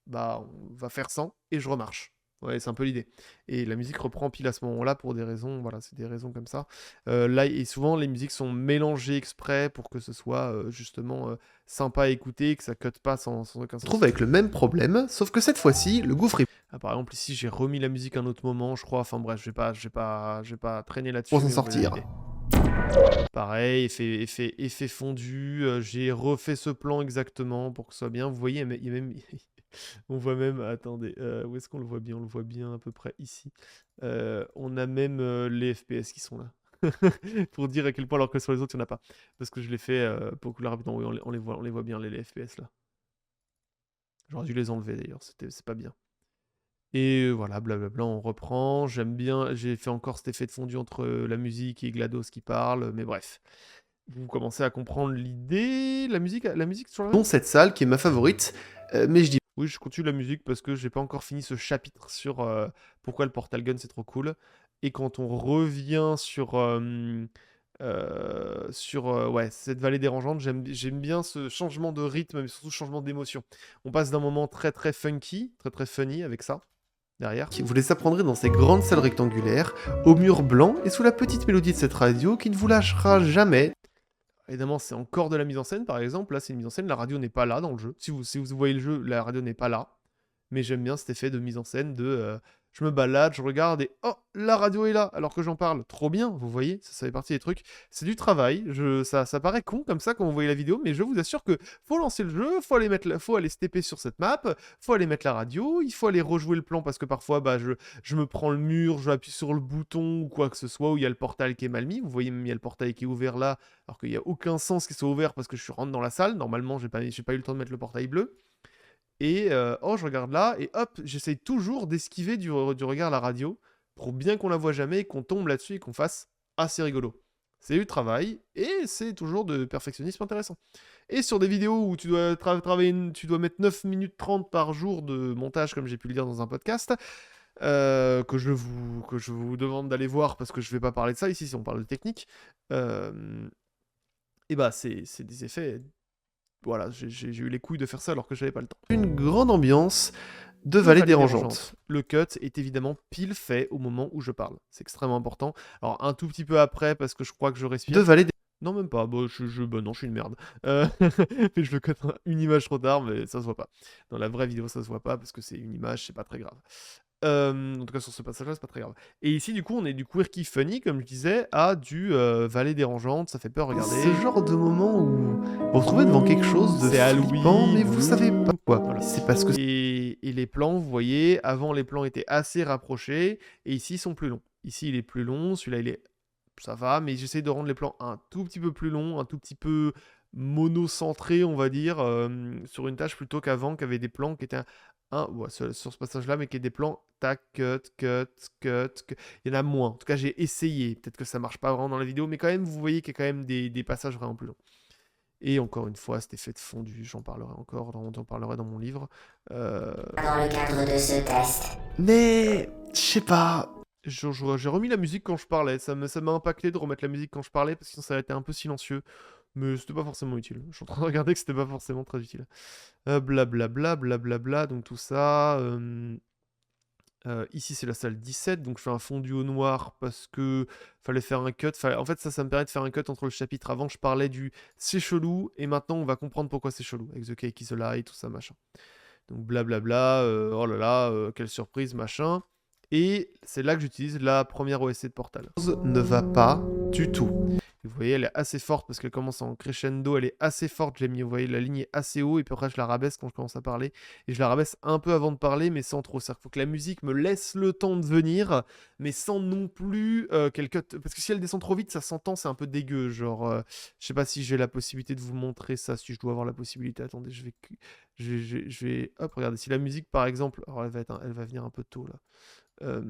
S1: bah on va faire sans, et je remarche. Ouais, c'est un peu l'idée. Et la musique reprend pile à ce moment-là pour des raisons, voilà, c'est des raisons comme ça. Là, et souvent, les musiques sont mélangées exprès pour que ce soit justement sympa à écouter, que ça cut pas sans aucun
S2: On se
S1: sens.
S2: trouve avec le même problème, sauf que cette fois-ci, le gouffre est
S1: Ah, par exemple, ici, j'ai remis la musique à un autre moment, je crois. Enfin bref, je vais pas traîner là-dessus.
S2: pour s'en
S1: mais vous voyez
S2: sortir.
S1: l'idée. Pareil, effet fondu. J'ai refait ce plan exactement pour que ce soit bien. Vous voyez, il y a même... On voit même, attendez, où est-ce qu'on le voit bien? On le voit bien à peu près ici. On a même les FPS qui sont là. Pour dire à quel point, alors que sur les autres, il n'y en a pas. Parce que je l'ai fait beaucoup là rapidement. Oui, on les voit bien, les FPS là. J'aurais dû les enlever d'ailleurs, c'est pas bien. Et voilà, blablabla, on reprend. J'aime bien, j'ai fait encore cet effet de fondu entre la musique et GLaDOS qui parle, mais bref. Vous commencez à comprendre l'idée. La musique sur la
S2: Dans cette salle qui est ma favorite, mais je dis
S1: Oui, je continue la musique parce que j'ai pas encore fini ce chapitre sur pourquoi le Portal Gun c'est trop cool. Et quand on revient sur ouais, cette vallée dérangeante, j'aime bien ce changement de rythme, mais surtout ce changement d'émotion. On passe d'un moment très très funky, très très funny avec ça, derrière.
S2: vous les apprendrez dans ces grandes salles rectangulaires, aux murs blancs et sous la petite mélodie de cette radio qui ne vous lâchera jamais.
S1: Évidemment, c'est encore de la mise en scène, par exemple. Là, c'est une mise en scène, la radio n'est pas là dans le jeu. Si vous voyez le jeu, la radio n'est pas là. Mais j'aime bien cet effet de mise en scène de je me balade, je regarde et oh, la radio est là alors que j'en parle. Trop bien, vous voyez, ça fait partie des trucs. C'est du travail, ça paraît con comme ça quand vous voyez la vidéo, mais je vous assure que faut lancer le jeu, faut aller se taper sur cette map, faut aller mettre la radio, il faut aller rejouer le plan parce que parfois bah, je me prends le mur, je appuie sur le bouton ou quoi que ce soit où il y a le portail qui est mal mis. Vous voyez même il y a le portail qui est ouvert là alors qu'il n'y a aucun sens qu'il soit ouvert parce que je suis rentré dans la salle. Normalement, j'ai pas eu le temps de mettre le portail bleu. Et oh, je regarde là, et hop, j'essaye toujours d'esquiver du regard à la radio, pour bien qu'on la voit jamais, et qu'on tombe là-dessus, et qu'on fasse assez rigolo. C'est du travail, et c'est toujours de perfectionnisme intéressant. Et sur des vidéos où tu dois tu dois mettre 9 minutes 30 par jour de montage, comme j'ai pu le dire dans un podcast, que je vous demande d'aller voir, parce que je vais pas parler de ça ici, si on parle de technique, et bah c'est des effets... Voilà, j'ai eu les couilles de faire ça alors que j'avais pas le temps.
S2: Une grande ambiance de vallée dérangeante.
S1: Le cut est évidemment pile fait au moment où je parle. C'est extrêmement important. Alors un tout petit peu après parce que je crois que je respire.
S2: De vallée
S1: Non, même pas. Bah, non, je suis une merde. Mais je le cut une image trop tard, mais ça se voit pas. Dans la vraie vidéo, ça se voit pas parce que c'est une image, c'est pas très grave. En tout cas, sur ce passage-là, c'est pas très grave. Et ici, du coup, on est du quirky funny, comme je disais, à du vallée dérangeante. Ça fait peur, regardez.
S2: Ce genre de moment où vous vous retrouvez devant quelque chose de
S1: C'est
S2: flippant,
S1: Halloween.
S2: mais vous savez pas quoi.
S1: Voilà.
S2: C'est parce que
S1: Et les plans, vous voyez, avant les plans étaient assez rapprochés, et ici ils sont plus longs. Ici il est plus long, celui-là ça va, mais j'essaie de rendre les plans un tout petit peu plus longs, un tout petit peu monocentrés, on va dire, sur une tâche plutôt qu'avant, qui avait des plans qui étaient ouais, sur ce passage-là, mais qui étaient des plans tac, cut. Il y en a moins. En tout cas, j'ai essayé. Peut-être que ça marche pas vraiment dans la vidéo, mais quand même, vous voyez qu'il y a quand même des passages vraiment plus longs. Et encore une fois, cet effet de fondu, j'en parlerai encore, j'en parlerai dans mon livre.
S3: Dans le cadre de ce test.
S2: mais je sais pas.
S1: J'ai remis la musique quand je parlais, ça m'a impacté de remettre la musique quand je parlais, parce que sinon ça a été un peu silencieux. Mais c'était pas forcément utile. Je suis en train de regarder que c'était pas forcément très utile. Blablabla, donc tout ça... ici c'est la salle 17, donc je fais un fondu au noir parce que fallait faire un cut. En fait ça me permet de faire un cut entre le chapitre. Avant je parlais du c'est chelou, et maintenant on va comprendre pourquoi c'est chelou, avec The Cake is a Lie, tout ça machin. Donc blablabla, oh là là, quelle surprise machin. Et c'est là que j'utilise la première OSC de Portal.
S2: Ne va pas du tout.
S1: Vous voyez, elle est assez forte parce qu'elle commence en crescendo, elle est assez forte. Je l'ai mis, vous voyez, la ligne est assez haut et puis après je la rabaisse quand je commence à parler. Et je la rabaisse un peu avant de parler, mais sans trop. C'est-à-dire qu'il faut que la musique me laisse le temps de venir, mais sans non plus qu'elle cut. Parce que si elle descend trop vite, ça s'entend, c'est un peu dégueu. Genre, je sais pas si j'ai la possibilité de vous montrer ça, si je dois avoir la possibilité. Attendez, je vais... Hop, regardez, si la musique par exemple... Alors elle va venir un peu tôt là.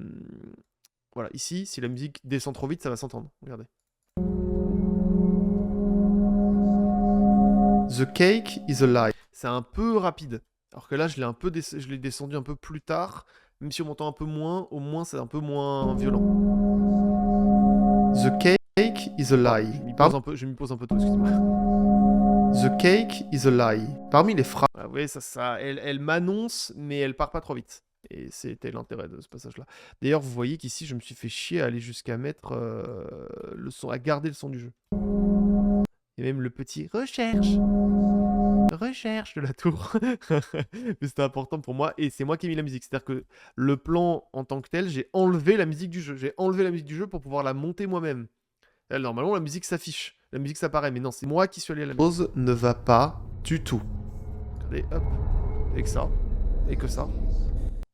S1: Voilà, ici, si la musique descend trop vite, ça va s'entendre. Regardez.
S2: The cake is a lie.
S1: C'est un peu rapide. Alors que là, je l'ai descendu un peu plus tard. Même si on m'entend un peu moins, au moins c'est un peu moins violent.
S2: The cake is a lie.
S1: Je m'y pose un peu tôt, excusez-moi.
S2: The cake is a lie. Parmi les phrases.
S1: Ah, oui, elle m'annonce, mais elle part pas trop vite. Et c'était l'intérêt de ce passage-là. D'ailleurs, vous voyez qu'ici, je me suis fait chier à aller jusqu'à mettre le son, à garder le son du jeu. Et même le petit recherche de la tour. Mais c'était important pour moi et c'est moi qui ai mis la musique. C'est-à-dire que le plan en tant que tel, j'ai enlevé la musique du jeu. J'ai enlevé la musique du jeu pour pouvoir la monter moi-même. Là, normalement, la musique s'affiche. La musique s'apparaît. Mais non, c'est moi qui suis allé à la musique.
S2: Pause ne va pas du tout.
S1: Regardez, hop. Et que ça. Et que ça.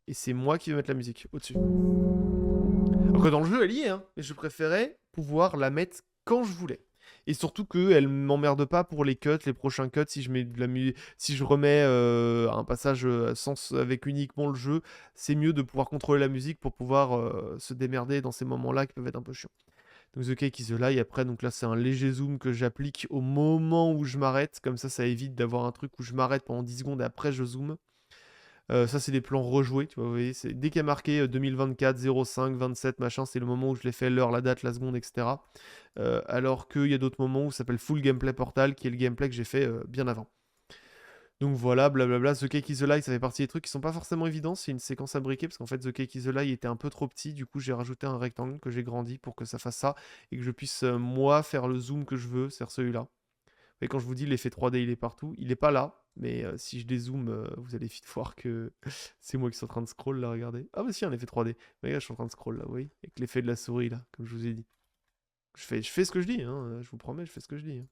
S1: Et c'est moi qui vais mettre la musique au-dessus. Alors que dans le jeu, elle y est. Hein, mais je préférais pouvoir la mettre quand je voulais. Et surtout qu'elle m'emmerde pas pour les cuts, les prochains cuts, si je mets de la si je remets un passage avec uniquement le jeu, c'est mieux de pouvoir contrôler la musique pour pouvoir se démerder dans ces moments-là qui peuvent être un peu chiants. Donc The Cake is the Lie, après, donc là c'est un léger zoom que j'applique au moment où je m'arrête, comme ça évite d'avoir un truc où je m'arrête pendant 10 secondes et après je zoome. Ça, c'est des plans rejoués, tu vois, vous voyez, dès qu'il y a marqué 2024, 05, 27, machin, c'est le moment où je l'ai fait, l'heure, la date, la seconde, etc. Alors qu'il y a d'autres moments où ça s'appelle Full Gameplay Portal, qui est le gameplay que j'ai fait bien avant. Donc voilà, blablabla, The Cake is the Lie, ça fait partie des trucs qui sont pas forcément évidents, c'est une séquence à briquer, parce qu'en fait, The Cake is the Lie était un peu trop petit, du coup, j'ai rajouté un rectangle que j'ai grandi pour que ça fasse ça, et que je puisse, moi, faire le zoom que je veux, c'est celui-là. Et quand je vous dis l'effet 3D il est partout, il est pas là, mais si je dézoome, vous allez vite voir que c'est moi qui suis en train de scroll là, regardez. Ah bah si, un effet 3D. Mais regarde, je suis en train de scroll là, vous voyez, avec l'effet de la souris là, comme je vous ai dit. Je fais ce que je dis, hein, je vous promets, je fais ce que je dis. Hein.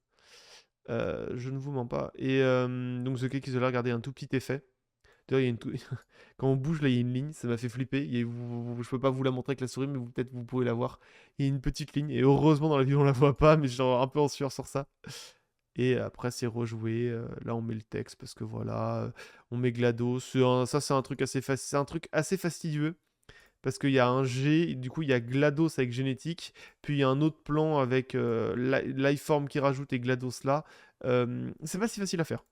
S1: Je ne vous mens pas. Et donc The Cake is the Lie, regardez, un tout petit effet. D'ailleurs, il y a quand on bouge là, il y a une ligne, ça m'a fait flipper. Je peux pas vous la montrer avec la souris, mais peut-être vous pouvez la voir. Il y a une petite ligne, et heureusement dans la vidéo on la voit pas, mais je suis un peu en sueur sur ça. Et après, c'est rejoué. Là, on met le texte parce que voilà, on met GLaDOS. Ça, c'est un truc assez fastidieux parce qu'il y a un G, du coup, il y a GLaDOS avec génétique. Puis il y a un autre plan avec Lifeform qui rajoute et GLaDOS là. C'est pas si facile à faire.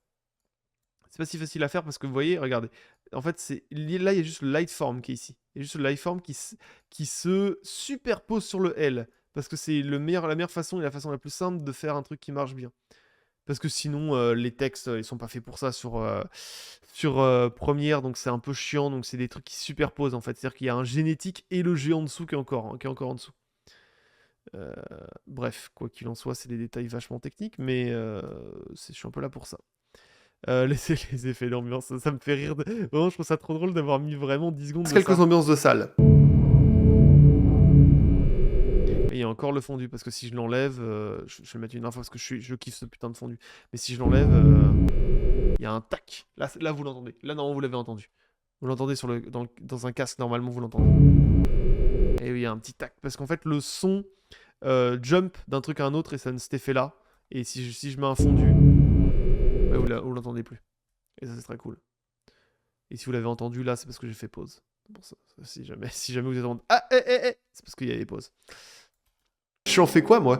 S1: C'est pas si facile à faire parce que vous voyez, regardez. En fait, là, il y a juste le Lightform qui est ici. Il y a juste le Lifeform qui se superpose sur le L. Parce que c'est la meilleure façon et la façon la plus simple de faire un truc qui marche bien. Parce que sinon, les textes, ils sont pas faits pour ça sur Premiere, donc c'est un peu chiant, donc c'est des trucs qui se superposent en fait. C'est-à-dire qu'il y a un génétique et le G en dessous qui est encore en dessous. Bref, quoi qu'il en soit, c'est des détails vachement techniques, mais je suis un peu là pour ça. Les effets d'ambiance, ça me fait rire. Vraiment, je trouve ça trop drôle d'avoir mis vraiment 10 secondes de
S2: Quelques
S1: ça.
S2: ambiances de salle.
S1: Et il y a encore le fondu, parce que si je l'enlève, je vais le mettre une dernière fois parce que je kiffe ce putain de fondu. Mais si je l'enlève, il y a un tac. Là vous l'entendez. Là, normalement, vous l'avez entendu. Vous l'entendez dans un casque, normalement, vous l'entendez. Et oui, il y a un petit tac. Parce qu'en fait, le son jump d'un truc à un autre et ça donne cet effet-là. Et si je mets un fondu, ouais, vous l'entendez plus. Et ça, c'est très cool. Et si vous l'avez entendu, là, c'est parce que j'ai fait pause. Pour ça, si jamais vous êtes en mode ah, c'est parce qu'il y a des pauses.
S2: Je en fais quoi, moi?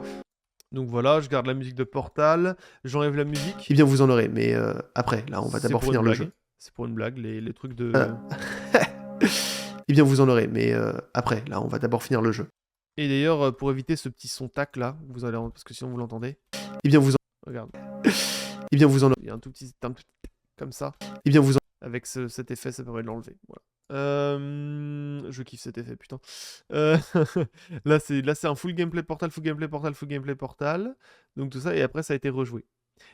S1: Donc voilà, je garde la musique de Portal, j'enlève la musique.
S2: Eh bien, vous en aurez, mais après, là, on va d'abord finir le jeu.
S1: C'est pour une blague, les trucs de...
S2: Eh bien, vous en aurez, mais après, là, on va d'abord finir le jeu.
S1: Et d'ailleurs, pour éviter ce petit son tac là, vous allez parce que sinon vous l'entendez.
S2: Eh bien, vous en...
S1: Regarde.
S2: Eh bien, vous en aurez.
S1: Il y a un tout petit comme ça.
S2: Eh bien, vous en...
S1: Avec cet effet, ça permet de l'enlever. Voilà. Je kiffe cet effet, putain. Là, c'est un full gameplay portal. Donc tout ça, et après, ça a été rejoué.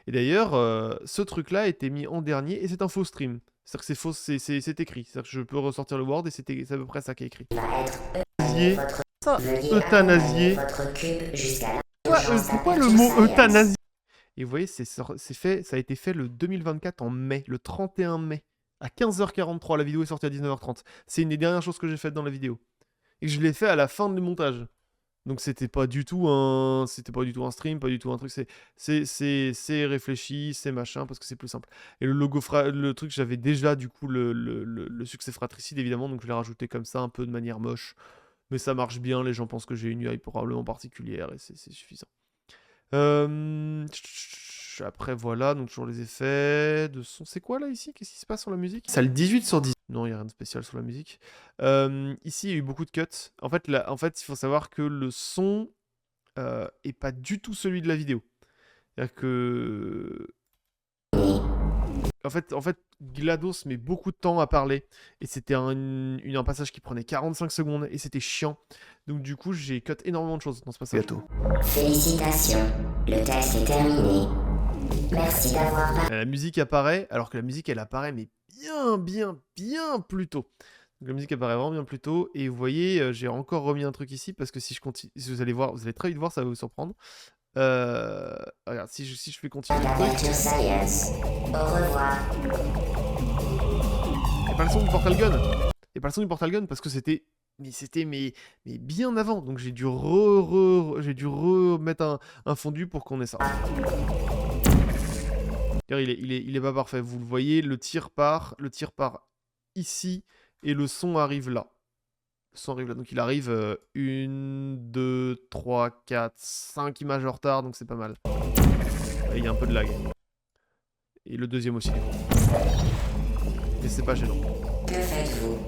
S1: Et d'ailleurs, ce truc-là a été mis en dernier, et c'est un faux stream. C'est-à-dire que c'est faux, c'est écrit. C'est-à-dire que je peux ressortir le Word, et c'est à peu près ça qui est écrit. Euthanasié. pourquoi le mot euthanasie? Et vous voyez, fait, ça a été fait le 2024 en mai, le 31 mai, à 15h43. La vidéo est sortie à 19h30. C'est une des dernières choses que j'ai faites dans la vidéo. Et je l'ai fait à la fin du montage. Donc c'était pas du tout un stream, pas du tout un truc. C'est réfléchi, c'est machin, parce que c'est plus simple. Et le logo, le truc, j'avais déjà du coup le succès fratricide évidemment, donc je l'ai rajouté comme ça, un peu de manière moche. Mais ça marche bien, les gens pensent que j'ai une UI probablement particulière et c'est suffisant. Après voilà, donc toujours les effets de son. C'est quoi là ici? Qu'est-ce qui se passe sur la musique?
S2: Ça le 18 sur 10.
S1: Non, il n'y a rien de spécial sur la musique. Ici, il y a eu beaucoup de cuts. En fait, il faut savoir que le son est pas du tout celui de la vidéo. C'est-à-dire que... En fait, GLaDOS met beaucoup de temps à parler. Et c'était un passage qui prenait 45 secondes. Et c'était chiant. Donc du coup, j'ai cut énormément de choses dans ce passage.
S2: Bientôt.
S3: Félicitations, le test est terminé. Merci d'avoir...
S1: La musique apparaît, alors que la musique, elle apparaît, mais bien plus tôt. Donc la musique apparaît vraiment bien plus tôt. Et vous voyez, j'ai encore remis un truc ici, parce que si je continue, si vous allez voir, vous allez très vite voir, ça va vous surprendre. Regarde, si je fais continuer le truc...
S3: Nature Science. Au revoir.
S1: Et pas le son du Portal Gun. Et pas le son du Portal Gun, parce que c'était... Mais bien avant. Donc j'ai dû remettre un fondu pour qu'on ait ça. Il est pas parfait. Vous le voyez, le tir part ici et le son arrive là. Le son arrive là. Donc il arrive 1, 2, 3, 4, 5 images en retard, donc c'est pas mal. Et il y a un peu de lag. Et le deuxième aussi. Mais c'est pas gênant.
S3: Que faites-vous?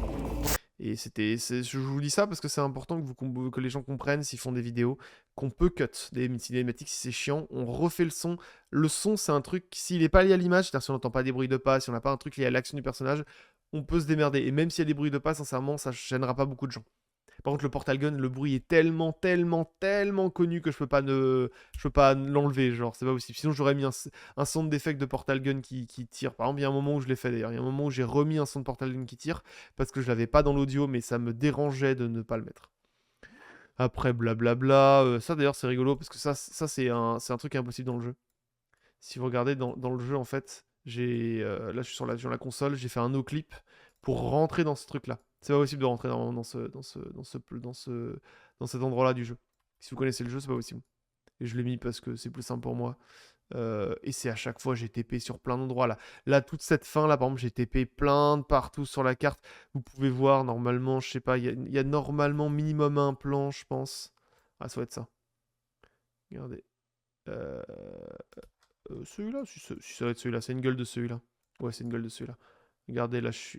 S1: Et je vous dis ça parce que c'est important que les gens comprennent s'ils font des vidéos qu'on peut cut des cinématiques si c'est chiant. On refait le son. Le son, c'est un truc, s'il n'est pas lié à l'image, c'est-à-dire si on n'entend pas des bruits de pas, si on n'a pas un truc lié à l'action du personnage, on peut se démerder. Et même s'il y a des bruits de pas, sincèrement, ça gênera pas beaucoup de gens. Par contre, le Portal Gun, le bruit est tellement connu que je peux pas l'enlever, genre, c'est pas possible. Sinon, j'aurais mis un son d'effet de Portal Gun qui tire. Par exemple, il y a un moment où je l'ai fait d'ailleurs. Il y a un moment où j'ai remis un son de Portal Gun qui tire parce que je l'avais pas dans l'audio, mais ça me dérangeait de ne pas le mettre. Après, blablabla. Ça d'ailleurs, c'est rigolo parce que ça c'est un truc impossible dans le jeu. Si vous regardez dans le jeu, en fait, là, je suis sur la console, j'ai fait un no-clip pour rentrer dans ce truc-là. C'est pas possible de rentrer dans cet endroit-là du jeu. Si vous connaissez le jeu, c'est pas possible. Et je l'ai mis parce que c'est plus simple pour moi. Et c'est à chaque fois, j'ai TP sur plein d'endroits là. Là, toute cette fin là, par exemple, j'ai TP plein de partout sur la carte. Vous pouvez voir, normalement, je sais pas, il y a normalement minimum un plan, je pense. Ah, ça va être ça. Regardez. Celui-là, si ça va être celui-là, c'est une gueule de celui-là. Ouais, c'est une gueule de celui-là. Regardez, là, je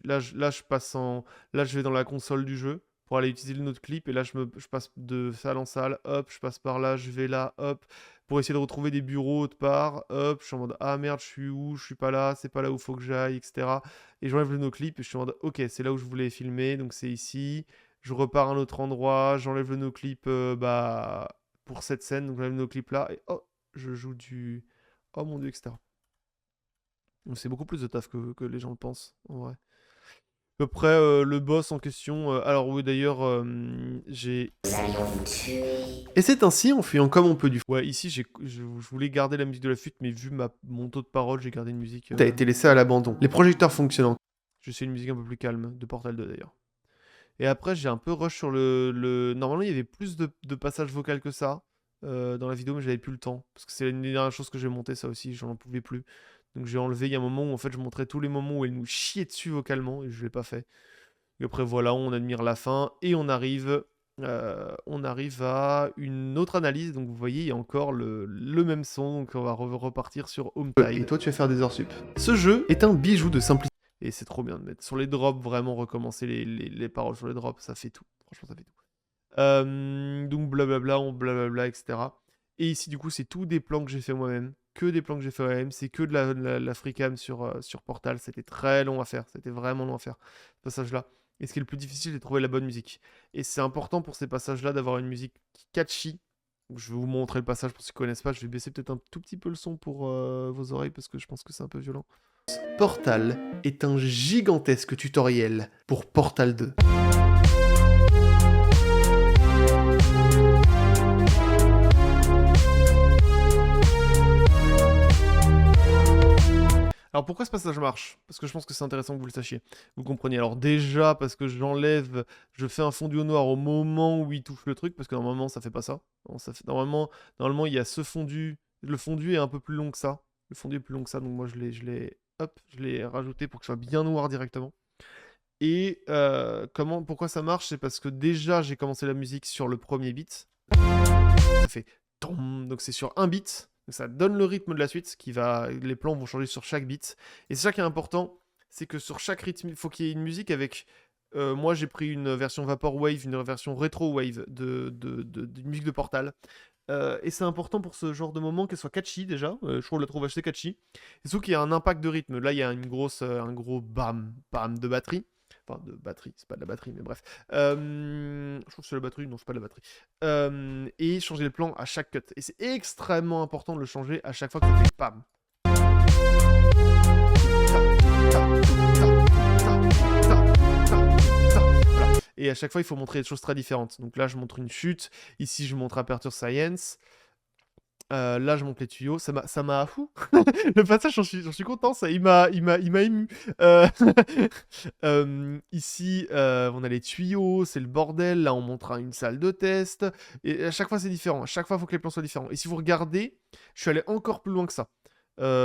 S1: vais dans la console du jeu pour aller utiliser le autre clip. Et là, je passe de salle en salle. Hop, je passe par là, je vais là, hop. Pour essayer de retrouver des bureaux autre part. Hop, je suis en mode, ah merde, je suis où? Je suis pas là, c'est pas là où il faut que j'aille, etc. Et j'enlève le no-clip et je suis en mode, ok, c'est là où je voulais filmer, donc c'est ici. Je repars à un autre endroit, j'enlève le no-clip pour cette scène. Donc j'enlève le no-clip là. Et oh, je joue du... Oh mon dieu, etc. Donc c'est beaucoup plus de taf que les gens le pensent, en vrai. Après, le boss en question... alors oui, d'ailleurs, j'ai...
S2: Et c'est ainsi, en fuyant comme on peut du fou.
S1: Ouais, ici, je voulais garder la musique de la flûte, mais vu mon taux de parole, j'ai gardé une musique...
S2: T'as été laissé à l'abandon. Les projecteurs fonctionnant.
S1: Je sais une musique un peu plus calme, de Portal 2 d'ailleurs. Et après, j'ai un peu rush sur le... Normalement, il y avait plus de passages vocaux que ça dans la vidéo, mais j'avais plus le temps. Parce que c'est une des dernières choses que j'ai montées, ça aussi, j'en pouvais plus. Donc j'ai enlevé, il y a un moment où en fait je montrais tous les moments où elle nous chiait dessus vocalement, et je l'ai pas fait. Et après voilà, on admire la fin, et on arrive à une autre analyse. Donc vous voyez, il y a encore le même son, donc on va repartir sur Home Tide.
S2: Et toi tu vas faire des heures sup. Ce jeu est un bijou de simplicité.
S1: Et c'est trop bien de mettre sur les drops, vraiment recommencer les paroles sur les drops, ça fait tout. Franchement, ça fait tout. Donc blablabla, etc. Et ici, du coup, c'est tous des plans que j'ai fait moi-même. Que des plans que j'ai fait moi-même. C'est que de la freecam sur Portal. C'était très long à faire. C'était vraiment long à faire, ce passage-là. Et ce qui est le plus difficile, c'est de trouver la bonne musique. Et c'est important pour ces passages-là d'avoir une musique catchy. Donc, je vais vous montrer le passage pour ceux qui ne connaissent pas. Je vais baisser peut-être un tout petit peu le son pour vos oreilles parce que je pense que c'est un peu violent.
S2: Portal est un gigantesque tutoriel pour Portal 2.
S1: Alors pourquoi ce passage marche? Parce que je pense que c'est intéressant que vous le sachiez. Vous compreniez. Alors déjà, parce que je fais un fondu au noir au moment où il touche le truc, parce que normalement ça fait pas ça. Non, normalement il y a ce fondu. Le fondu est un peu plus long que ça. Le fondu est plus long que ça, donc moi je l'ai rajouté pour que ce soit bien noir directement. Et pourquoi ça marche? C'est parce que déjà j'ai commencé la musique sur le premier beat. Ça fait tom, donc c'est sur un beat. Donc ça donne le rythme de la suite, les plans vont changer sur chaque beat. Et c'est ça qui est important, c'est que sur chaque rythme, il faut qu'il y ait une musique avec... moi j'ai pris une version Vaporwave, une version Retro Wave d'une musique de Portal. Et c'est important pour ce genre de moment qu'elle soit catchy déjà. Je trouve la trouve assez catchy. Et surtout qu'il y a un impact de rythme. Là il y a un gros bam, bam de batterie. Enfin, de batterie, c'est pas de la batterie, mais bref. Je trouve que c'est la batterie, non, c'est pas de la batterie. Et changer le plan à chaque cut. Et c'est extrêmement important de le changer à chaque fois que ça fait pam. Voilà. Et à chaque fois, il faut montrer des choses très différentes. Donc là, je montre une chute. Ici, je montre Aperture Science. Là, je monte les tuyaux. Ça m'a fou. Le passage, j'en suis content. Il m'a ému. Ici, on a les tuyaux. C'est le bordel. Là, on montrera une salle de test. Et à chaque fois, c'est différent. À chaque fois, il faut que les plans soient différents. Et si vous regardez, je suis allé encore plus loin que ça.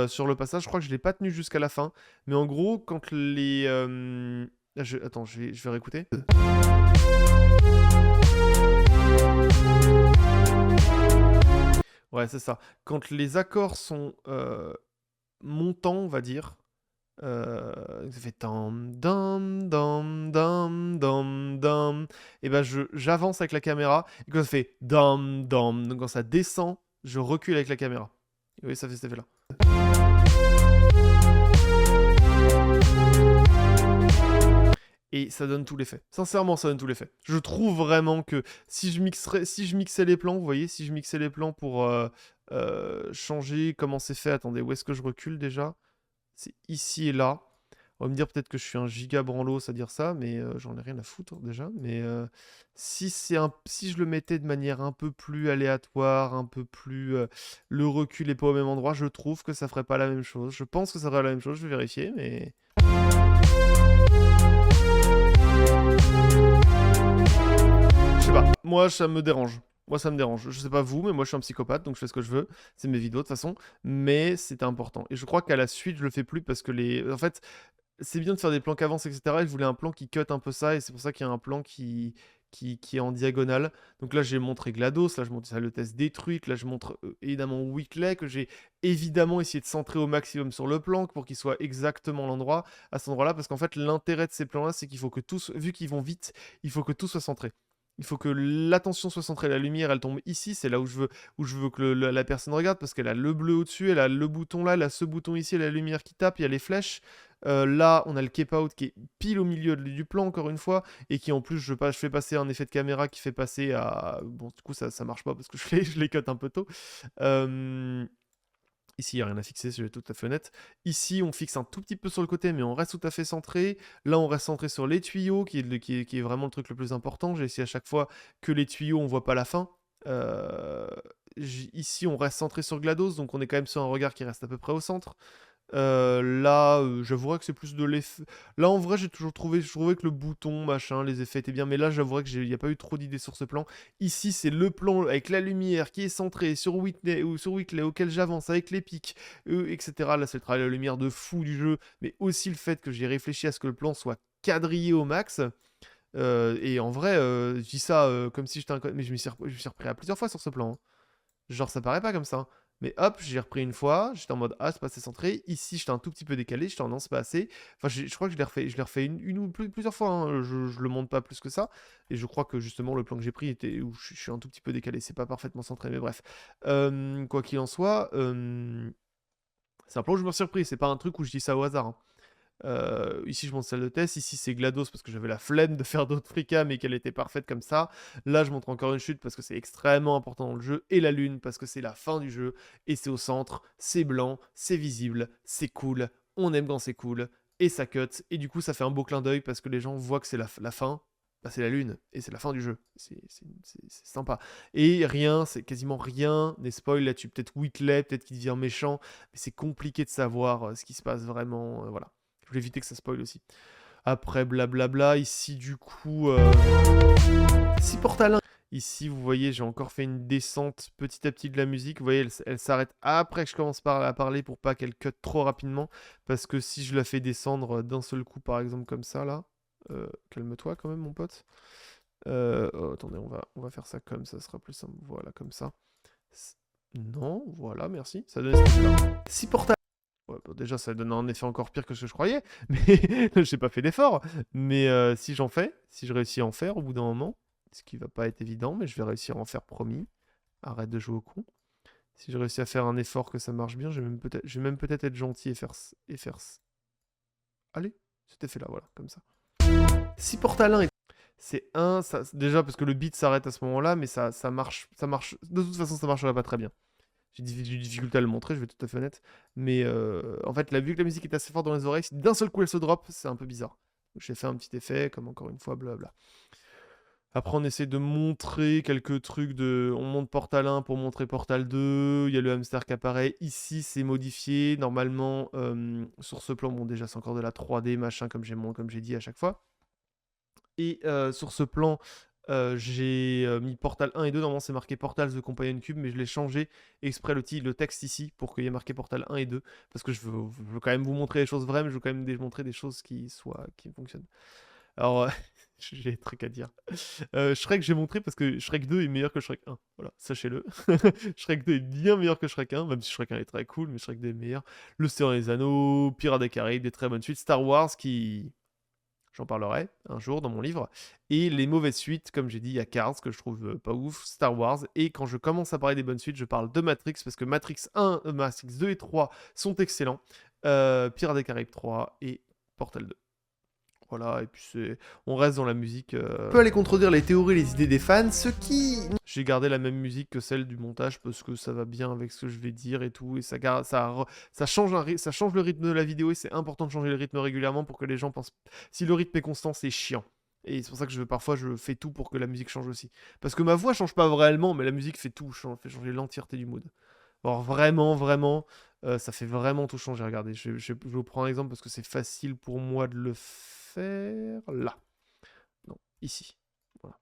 S1: Sur le passage, je crois que je l'ai pas tenu jusqu'à la fin. Mais en gros, quand les... Attends, je vais réécouter. Ouais, c'est ça. Quand les accords sont montants, on va dire, ça fait tam dam dam dam dam dam. Et ben j'avance avec la caméra et quand ça fait dam dam, donc quand ça descend, je recule avec la caméra. Et oui, ça fait cet effet-là. Et ça donne tout l'effet. Sincèrement, ça donne tout l'effet. Je trouve vraiment que si je mixais les plans, vous voyez, si je mixais les plans pour changer comment c'est fait. Attendez, où est-ce que je recule déjà? C'est ici et là. On va me dire peut-être que je suis un giga branlos à dire ça, mais j'en ai rien à foutre déjà. Mais si je le mettais de manière un peu plus aléatoire, un peu plus... le recul n'est pas au même endroit, je trouve que ça ferait pas la même chose. Je pense que ça ferait la même chose, je vais vérifier, mais... Je sais pas, moi ça me dérange. Moi ça me dérange. Je sais pas vous, mais moi je suis un psychopathe, donc je fais ce que je veux. C'est mes vidéos de toute façon. Mais c'est important. Et je crois qu'à la suite, je le fais plus parce que En fait, c'est bien de faire des plans qui avancent, etc. Et je voulais un plan qui cut un peu ça. Et c'est pour ça qu'il y a un plan qui est en diagonale. Donc là, j'ai montré GLaDOS. Là, je montre le test détruite. Là, je montre évidemment Weekly, que j'ai évidemment essayé de centrer au maximum sur le plan pour qu'il soit exactement à cet endroit-là. Parce qu'en fait, l'intérêt de ces plans-là, c'est qu'il faut que vu qu'ils vont vite, il faut que tout soit centré. Il faut que l'attention soit centrée. La lumière, elle tombe ici. C'est là où je veux que la personne regarde. Parce qu'elle a le bleu au-dessus. Elle a le bouton là. Elle a ce bouton ici. Elle a la lumière qui tape. Il y a les flèches. Là, on a le keep out qui est pile au milieu du plan, encore une fois. Et qui, en plus, je fais passer un effet de caméra qui fait passer à... Bon, du coup, ça marche pas parce que je les cut un peu tôt. Ici, il n'y a rien à fixer, je vais être tout à fait honnête. Ici, on fixe un tout petit peu sur le côté, mais on reste tout à fait centré. Là, on reste centré sur les tuyaux, qui est vraiment le truc le plus important. J'ai essayé à chaque fois que les tuyaux, on voit pas la fin. Ici, on reste centré sur GLaDOS, donc on est quand même sur un regard qui reste à peu près au centre. Là, j'avouerais que c'est plus de l'effet. Là, en vrai, je trouvais que le bouton, machin, les effets étaient bien, mais là, j'avouerais qu'il n'y a pas eu trop d'idées sur ce plan. Ici, c'est le plan avec la lumière qui est centrée sur Whitney auquel j'avance avec les pics, etc. Là, c'est le travail de la lumière de fou du jeu, mais aussi le fait que j'ai réfléchi à ce que le plan soit quadrillé au max. Et en vrai, je dis ça comme si j'étais mais je me suis repris à plusieurs fois sur ce plan. Hein. Genre, ça paraît pas comme ça. Mais hop, j'ai repris une fois, j'étais en mode ah, c'est pas assez centré. Ici, j'étais un tout petit peu décalé, j'étais en non, c'est pas assez. Enfin, je crois que je l'ai refait une ou plusieurs fois. Hein. Je le monte pas plus que ça. Et je crois que justement, le plan que j'ai pris était où je suis un tout petit peu décalé. C'est pas parfaitement centré, mais bref. Quoi qu'il en soit, c'est un plan où je me suis surpris. C'est pas un truc où je dis ça au hasard. Hein. Ici je montre salle de test, ici c'est GLaDOS parce que j'avais la flemme de faire d'autres fricas mais qu'elle était parfaite comme ça. Là je montre encore une chute parce que c'est extrêmement important dans le jeu, et la lune parce que c'est la fin du jeu, et c'est au centre, c'est blanc, c'est visible, c'est cool, on aime quand c'est cool, et ça cut, et du coup ça fait un beau clin d'œil parce que les gens voient que c'est la fin, bah, c'est la lune, et c'est la fin du jeu. C'est sympa. Et rien, c'est quasiment rien n'est spoil là-dessus. Peut-être Whitley, peut-être qu'il devient méchant, mais c'est compliqué de savoir ce qui se passe vraiment. Voilà. Je voulais éviter que ça spoil aussi. Après, blablabla, ici du coup...
S2: Si Portal 1
S1: Ici, vous voyez, j'ai encore fait une descente petit à petit de la musique. Vous voyez, elle s'arrête après que je commence à parler pour pas qu'elle cut trop rapidement. Parce que si je la fais descendre d'un seul coup, par exemple, comme ça, là. Calme-toi quand même, mon pote. Attendez, on va faire ça comme ça sera plus simple. Voilà, comme ça. Non, voilà, merci. Ça donne cet effet-là.
S2: Si Portal
S1: Ouais, bon, déjà, ça donne un effet encore pire que ce que je croyais. Mais j'ai pas fait d'effort. Mais si j'en fais, si je réussis à en faire au bout d'un moment, ce qui va pas être évident, mais je vais réussir à en faire, promis. Arrête de jouer au con. Si je réussis à faire un effort que ça marche bien, je vais même peut-être être gentil et faire... Allez, cet effet-là, voilà, comme ça.
S2: Si Portal 1 est
S1: C'est un, déjà parce que le beat s'arrête à ce moment-là, mais ça marche, de toute façon ça marcherait pas très bien. J'ai du difficulté à le montrer, je vais être tout à fait honnête. Mais en fait, vu que la musique est assez forte dans les oreilles, si d'un seul coup elle se drop, c'est un peu bizarre. J'ai fait un petit effet, comme encore une fois, blabla. Après, on essaie de montrer quelques trucs de... On monte Portal 1 pour montrer Portal 2. Il y a le hamster qui apparaît. Ici, c'est modifié. Normalement, sur ce plan, bon, déjà, c'est encore de la 3D, machin, comme j'ai dit à chaque fois. Et sur ce plan, j'ai mis Portal 1 et 2. Normalement, c'est marqué Portal The Companion Cube, mais je l'ai changé exprès le texte ici pour qu'il y ait marqué Portal 1 et 2. Parce que je veux quand même vous montrer les choses vraies, mais je veux quand même montrer des choses qui fonctionnent. Alors, j'ai des trucs à dire. Shrek, j'ai montré parce que Shrek 2 est meilleur que Shrek 1. Voilà, sachez-le. Shrek 2 est bien meilleur que Shrek 1, même si Shrek 1 est très cool, mais Shrek 2 est meilleur. Le Seigneur des Anneaux, Pirates des Caraïbes, des très bonnes suites. Star Wars qui... J'en parlerai un jour dans mon livre. Et les mauvaises suites, comme j'ai dit, il y a Cars, que je trouve pas ouf, Star Wars. Et quand je commence à parler des bonnes suites, je parle de Matrix, parce que Matrix 1, Matrix 2 et 3 sont excellents. Pirates des Caraïbes 3 et Portal 2. Voilà, et puis on reste dans la musique.
S2: peut aller contredire les théories et les idées des fans, ce qui...
S1: J'ai gardé la même musique que celle du montage parce que ça va bien avec ce que je vais dire et tout. Et ça change le rythme de la vidéo et c'est important de changer le rythme régulièrement pour que les gens pensent. Si le rythme est constant, c'est chiant. Et c'est pour ça que parfois je fais tout pour que la musique change aussi. Parce que ma voix change pas vraiment, mais la musique fait tout, fait changer l'entièreté du mood. Alors vraiment, ça fait vraiment tout changer. Regardez, je vous prends un exemple parce que c'est facile pour moi de le faire là. Non, ici. Voilà.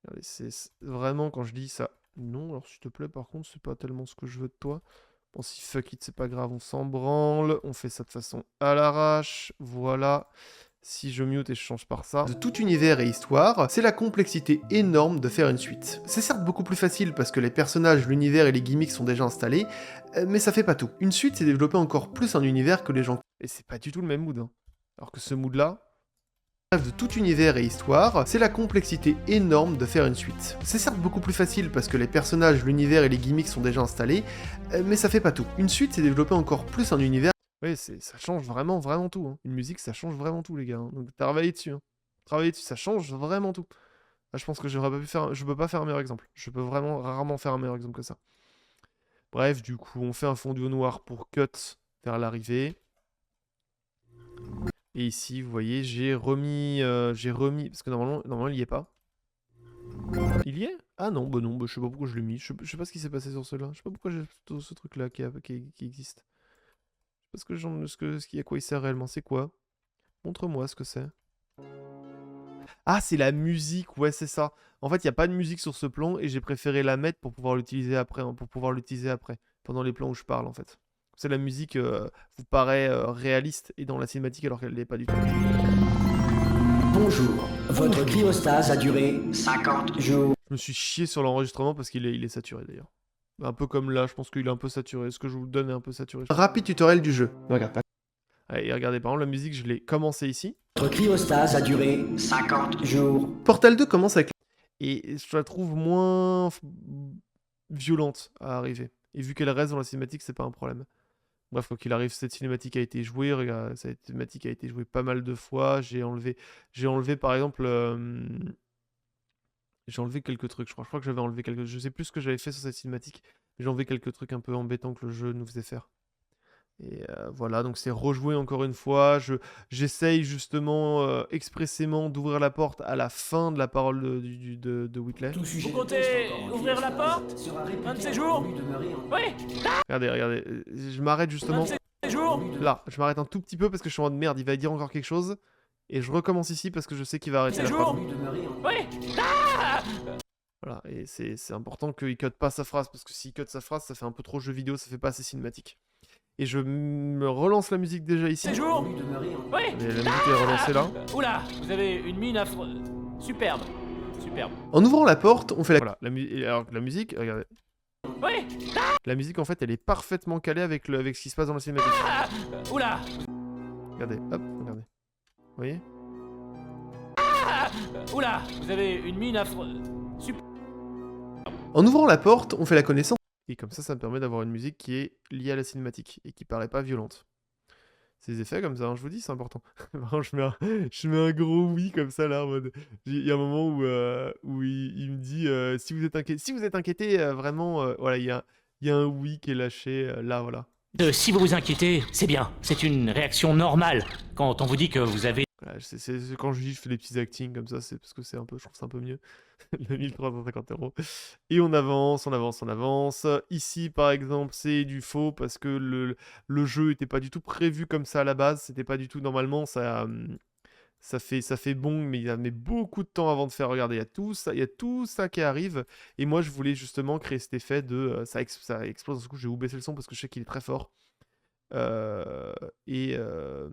S1: Regardez, c'est vraiment quand je dis ça. Non, alors s'il te plaît, par contre, c'est pas tellement ce que je veux de toi. Bon, si fuck it, c'est pas grave, on s'en branle. On fait ça de façon à l'arrache. Voilà. Si je mute et je change par ça.
S2: de tout univers et histoire, c'est la complexité énorme de faire une suite. C'est certes beaucoup plus facile parce que les personnages, l'univers et les gimmicks sont déjà installés, mais ça fait pas tout. Une suite, c'est développer encore plus un univers que les gens
S1: Et c'est pas du tout le même mood. Hein. Alors que ce mood-là,
S2: de tout univers et histoire, c'est la complexité énorme de faire une suite. C'est certes beaucoup plus facile parce que les personnages, l'univers et les gimmicks sont déjà installés, mais ça fait pas tout. Une suite, c'est développer encore plus un univers.
S1: oui, ça change vraiment tout. Hein. Une musique, ça change vraiment tout, les gars. Hein. Donc travaillez dessus. Hein. Travaillez dessus, ça change vraiment tout. Là, je pense que je peux pas faire un meilleur exemple. Je peux vraiment rarement faire un meilleur exemple que ça. Bref, du coup, on fait un fondu au noir pour cut vers l'arrivée. Et ici, vous voyez, j'ai remis, parce que normalement, il y est pas. Il y est? Ah non, bah non, je sais pas pourquoi je l'ai mis. Je sais pas ce qui s'est passé sur cela. Je sais pas pourquoi j'ai tout ce truc-là qui existe. Je sais pas à quoi il sert réellement. C'est quoi? Montre-moi ce que c'est. Ah, c'est la musique, ouais, c'est ça. En fait, il n'y a pas de musique sur ce plan et j'ai préféré la mettre pour pouvoir l'utiliser après, pendant les plans où je parle, en fait. C'est la musique vous paraît réaliste et dans la cinématique alors qu'elle l'est pas du tout.
S4: Bonjour, votre cryostase a duré 50 jours.
S1: Je me suis chié sur l'enregistrement parce qu'il est saturé d'ailleurs. Un peu comme là, je pense qu'il est un peu saturé. Ce que je vous donne est un peu saturé.
S2: Rapide tutoriel du jeu. Ne regarde pas.
S1: Allez, regardez, par exemple, la musique, je l'ai commencé ici.
S4: Votre cryostase a duré 50 jours.
S2: Portal 2 commence avec
S1: Et je la trouve moins violente à arriver. Et vu qu'elle reste dans la cinématique, c'est pas un problème. Bref, quoi qu'il arrive, cette cinématique a été jouée. Regarde, cette cinématique a été jouée pas mal de fois. J'ai enlevé par exemple... J'ai enlevé quelques trucs, je crois que j'avais enlevé quelques... Je sais plus ce que j'avais fait sur cette cinématique, mais j'ai enlevé quelques trucs un peu embêtants que le jeu nous faisait faire.
S2: Et voilà, donc c'est rejoué encore une fois. J'essaye justement expressément d'ouvrir la porte à la fin de la parole de Whitley.
S5: Vous comptez ouvrir la porte un de ces jours? Oui,
S2: Regardez, je m'arrête
S5: un
S2: justement
S5: de ces jours.
S2: là. Je m'arrête un tout petit peu parce que je suis en mode merde, il va dire encore quelque chose. Et je recommence ici parce que je sais qu'il va arrêter
S5: Ces
S2: la
S5: jours.
S2: phrase.
S5: Oui,
S2: Voilà, et c'est important qu'il cut pas sa phrase parce que s'il cut sa phrase, ça fait un peu trop jeu vidéo, ça fait pas assez cinématique. Et je me relance la musique déjà ici.
S5: ces jours. Oui.
S2: Et la musique est relancée là.
S5: Oula, vous avez une mine affreuse. Superbe. Superbe.
S2: En ouvrant la porte, on fait la... Voilà, alors que la musique, regardez.
S5: Oui.
S2: La musique, en fait, elle est parfaitement calée avec ce qui se passe dans la cinématique.
S5: Oula.
S2: Regardez, hop, regardez. Vous voyez?
S5: Oula, vous avez une mine affreuse.
S2: En ouvrant la porte, on fait la connaissance. Et comme ça me permet d'avoir une musique qui est liée à la cinématique et qui paraît pas violente. Ces effets comme ça, hein, je vous dis, c'est important. Vraiment, je mets un gros oui comme ça là en mode. Il y a un moment où il me dit si vous êtes inquiété, vraiment, voilà, il y a un oui qui est lâché là, voilà.
S6: Si vous vous inquiétez, c'est bien. C'est une réaction normale quand on vous dit que vous avez...
S2: Voilà, quand je dis je fais des petits acting comme ça, c'est parce que je trouve ça un peu mieux. Le 1350 €. Et on avance. Ici, par exemple, c'est du faux parce que le jeu était pas du tout prévu comme ça à la base. C'était pas du tout normalement. Ça fait bon, mais il a mis beaucoup de temps avant de faire. Regardez, il y a tout ça qui arrive. Et moi, je voulais justement créer cet effet de ça explose. Du coup, je vais vous baisser le son parce que je sais qu'il est très fort. Euh, et, euh,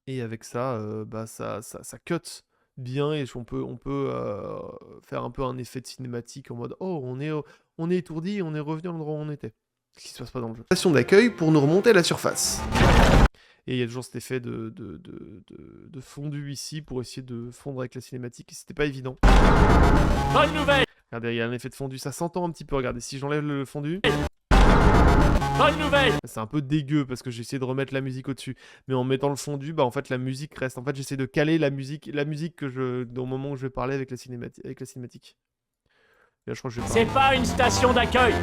S2: et avec ça, bah, ça cut bien et on peut faire un peu un effet de cinématique en mode oh, on est étourdi, on est revenu à l'endroit où on était. Ce qui se passe pas dans le jeu. Station d'accueil pour nous remonter à la surface. Et il y a toujours cet effet de fondu ici pour essayer de fondre avec la cinématique. C'était pas évident.
S5: Bonne nouvelle.
S2: Regardez, il y a un effet de fondu, ça s'entend un petit peu. Regardez, si j'enlève le fondu.
S5: Bonne nouvelle.
S2: C'est un peu dégueu parce que j'ai essayé de remettre la musique au-dessus. Mais en mettant le fondu, bah en fait la musique reste. En fait, j'essaie de caler la musique au moment où je vais parler avec la cinématique. Et là, je crois que je vais
S5: C'est pas une station d'accueil.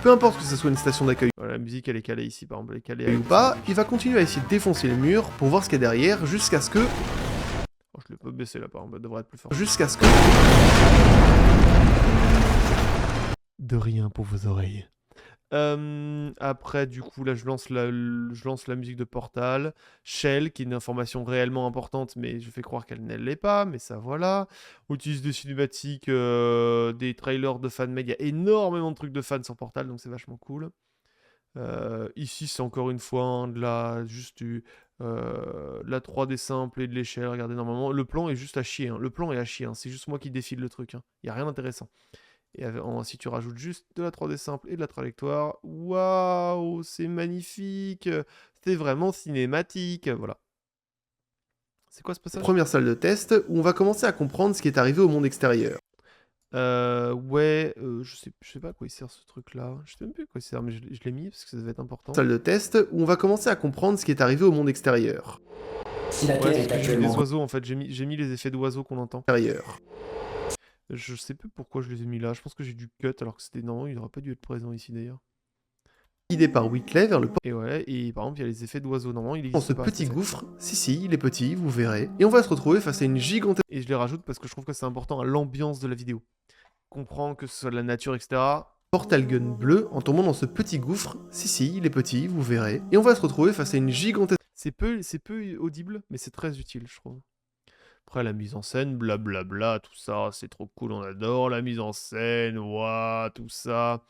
S2: Peu importe que ce soit une station d'accueil. Voilà, la musique elle est calée ici, par exemple, elle est calée ou pas. Il va continuer à essayer de défoncer les murs pour voir ce qu'il y a derrière jusqu'à ce que. Oh, je l'ai pas baissé là, par exemple, elle devrait être plus fort. Jusqu'à ce que. De rien pour vos oreilles. Après, du coup, là, je lance la musique de Portal. Shell, qui est une information réellement importante, mais je fais croire qu'elle ne l'est pas, mais ça, voilà. On utilise des cinématiques, des trailers de fan-made. Il y a énormément de trucs de fans sur Portal, donc c'est vachement cool. Ici, c'est encore une fois hein, de la 3D simple et de l'échelle. Regardez, normalement, le plan est juste à chier. Hein. Le plan est à chier. Hein. C'est juste moi qui défile le truc. Hein. Il n'y a rien d'intéressant. Et si tu rajoutes juste de la 3D simple et de la trajectoire, waouh, c'est magnifique, c'est vraiment cinématique, voilà. C'est quoi ce passage? Première salle de test où on va commencer à comprendre ce qui est arrivé au monde extérieur. Je sais pas à quoi il sert ce truc-là. Je sais même plus à quoi il sert, mais je l'ai mis parce que ça devait être important. Salle de test où on va commencer à comprendre ce qui est arrivé au monde extérieur.
S4: Si la Terre est
S2: J'ai mis
S4: actuellement
S2: les oiseaux en fait, j'ai mis les effets d'oiseaux qu'on entend. Extérieur. Je sais plus pourquoi je les ai mis là. Je pense que j'ai dû cut alors que c'était non, il n'aurait pas dû être présent ici d'ailleurs. Guidé par Whitley vers le port. Et ouais, et par exemple, il y a les effets d'oiseaux. Normalement, il existe dans ce pas, petit gouffre, si, il est petit, vous verrez. Et on va se retrouver face à une gigantesque. Et je les rajoute parce que je trouve que c'est important à l'ambiance de la vidéo. Comprends que ce soit de la nature, etc. Portal gun bleu en tombant dans ce petit gouffre. Si, il est petit, vous verrez. Et on va se retrouver face à une gigantesque. C'est peu audible, mais c'est très utile, je trouve. Après, la mise en scène, blablabla, tout ça, c'est trop cool, on adore la mise en scène, waouh, tout ça.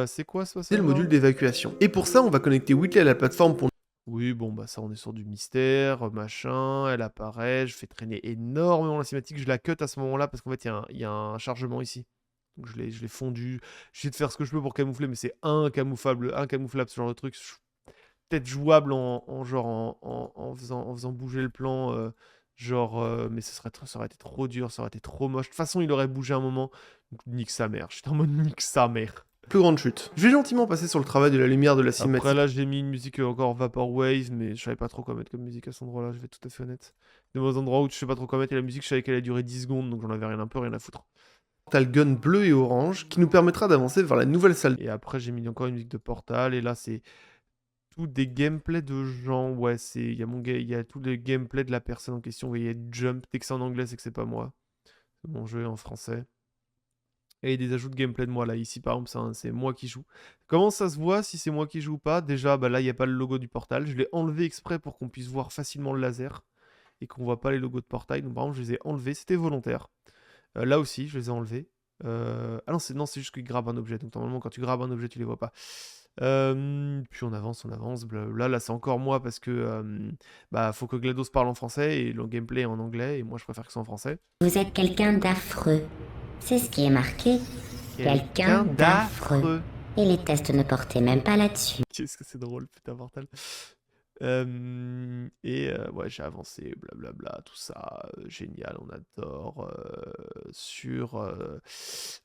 S2: C'est quoi ça? C'est le module d'évacuation. Et pour ça, on va connecter Whitley à la plateforme pour... Oui, bon, bah ça, on est sur du mystère, machin, elle apparaît, je fais traîner énormément la cinématique, je la cut à ce moment-là, parce qu'en fait, il y a un chargement ici. Donc je l'ai fondu, j'essaie de faire ce que je peux pour camoufler, mais c'est incamouflable, ce genre de truc. Peut-être jouable en faisant bouger le plan... mais ça aurait été trop dur, ça aurait été trop moche. De toute façon, il aurait bougé un moment. Donc, nique sa mère. J'étais en mode nique sa mère. Plus grande chute. Je vais gentiment passer sur le travail de la lumière de la cinématique. Après, là, j'ai mis une musique encore Vaporwave, mais je savais pas trop quoi mettre comme musique à cet endroit-là, je vais être tout à fait honnête. Dans endroits où je sais pas trop quoi mettre, et la musique, je savais qu'elle allait durer 10 secondes, donc j'en avais rien à foutre. Portal gun bleu et orange qui nous permettra d'avancer vers la nouvelle salle. Et après, j'ai mis encore une musique de Portal, et là, c'est. tout des gameplays de gens. Ouais, il y a il y a tout le gameplay de la personne en question. Vous voyez, Jump, dès que c'est en anglais, c'est que c'est pas moi. Mon jeu est en français. Et des ajouts de gameplay de moi là. Ici, par exemple, c'est moi qui joue. Comment ça se voit si c'est moi qui joue ou pas? Déjà, bah là, il n'y a pas le logo du portal. Je l'ai enlevé exprès pour qu'on puisse voir facilement le laser et qu'on voit pas les logos de portail. Donc, par exemple, je les ai enlevés. C'était volontaire. Là aussi, je les ai enlevés. Ah non, c'est juste qu'il grabe un objet. Donc, normalement, quand tu grabes un objet, tu les vois pas. Puis on avance, blablabla. Là, c'est encore moi parce que bah, faut que GLaDOS parle en français et le gameplay est en anglais. Et moi, je préfère que ce soit en français.
S3: Vous êtes quelqu'un d'affreux. C'est ce qui est marqué. Quelqu'un d'affreux. Et les tests ne portaient même pas là-dessus.
S2: Qu'est-ce que c'est drôle, putain, mortel. Ouais, j'ai avancé, blablabla, tout ça, génial, on adore.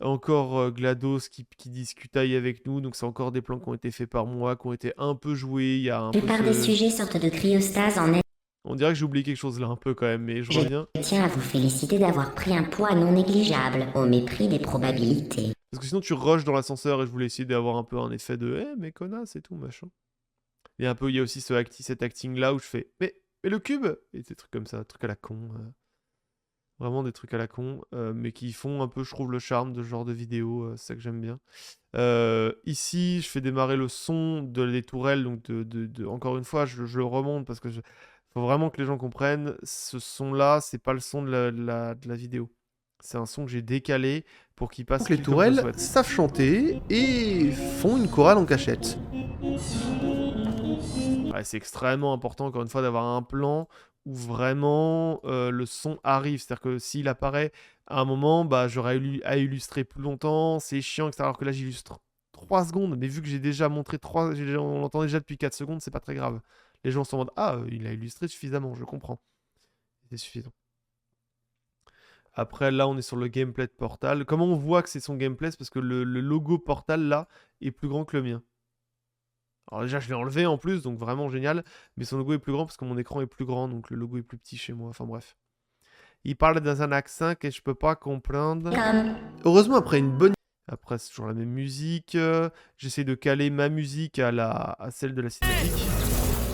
S2: Encore GLaDOS qui discutaille avec nous, donc c'est encore des plans qui ont été faits par moi, qui ont été un peu joués. Il y a un
S3: La
S2: peu
S3: plupart des sujets sortent de cryostase en est.
S2: On dirait que j'ai oublié quelque chose là, un peu quand même, mais je reviens.
S3: Je tiens à vous féliciter d'avoir pris un poids non négligeable, au mépris des probabilités.
S2: Parce que sinon, tu rushes dans l'ascenseur et je voulais essayer d'avoir un peu un effet de « Eh, mais connasse et tout, machin ». Et un peu, il y a aussi cet acting-là où je fais « Mais le cube !» Et des trucs comme ça, trucs à la con. Vraiment des trucs à la con, mais qui font un peu, je trouve, le charme de ce genre de vidéo, c'est ça que j'aime bien. Ici, je fais démarrer le son des tourelles, donc encore une fois, je le remonte parce que faut vraiment que les gens comprennent, ce son-là, c'est pas le son de la vidéo. C'est un son que j'ai décalé pour qu'il passe.
S1: Donc les tourelles savent chanter et font une chorale en cachette.
S2: Ouais, c'est extrêmement important, encore une fois, d'avoir un plan où vraiment le son arrive. C'est-à-dire que s'il apparaît à un moment, bah, j'aurais eu à illustrer plus longtemps, c'est chiant, etc. Alors que là, j'illustre 3 secondes, mais vu que j'ai déjà montré 3, on l'entend déjà depuis 4 secondes, c'est pas très grave. Les gens sont en mode « Ah, il a illustré suffisamment, je comprends. » C'est suffisant. Après, là, on est sur le gameplay de Portal. Comment on voit que c'est son gameplay? C'est parce que le logo Portal, là, est plus grand que le mien. Alors déjà, je l'ai enlevé en plus, donc vraiment génial. Mais son logo est plus grand parce que mon écran est plus grand, donc le logo est plus petit chez moi. Enfin bref. Il parle dans un accent que je peux pas comprendre.
S1: Heureusement, après une bonne...
S2: Après, c'est toujours la même musique. J'essaie de caler ma musique à celle de la cinématique.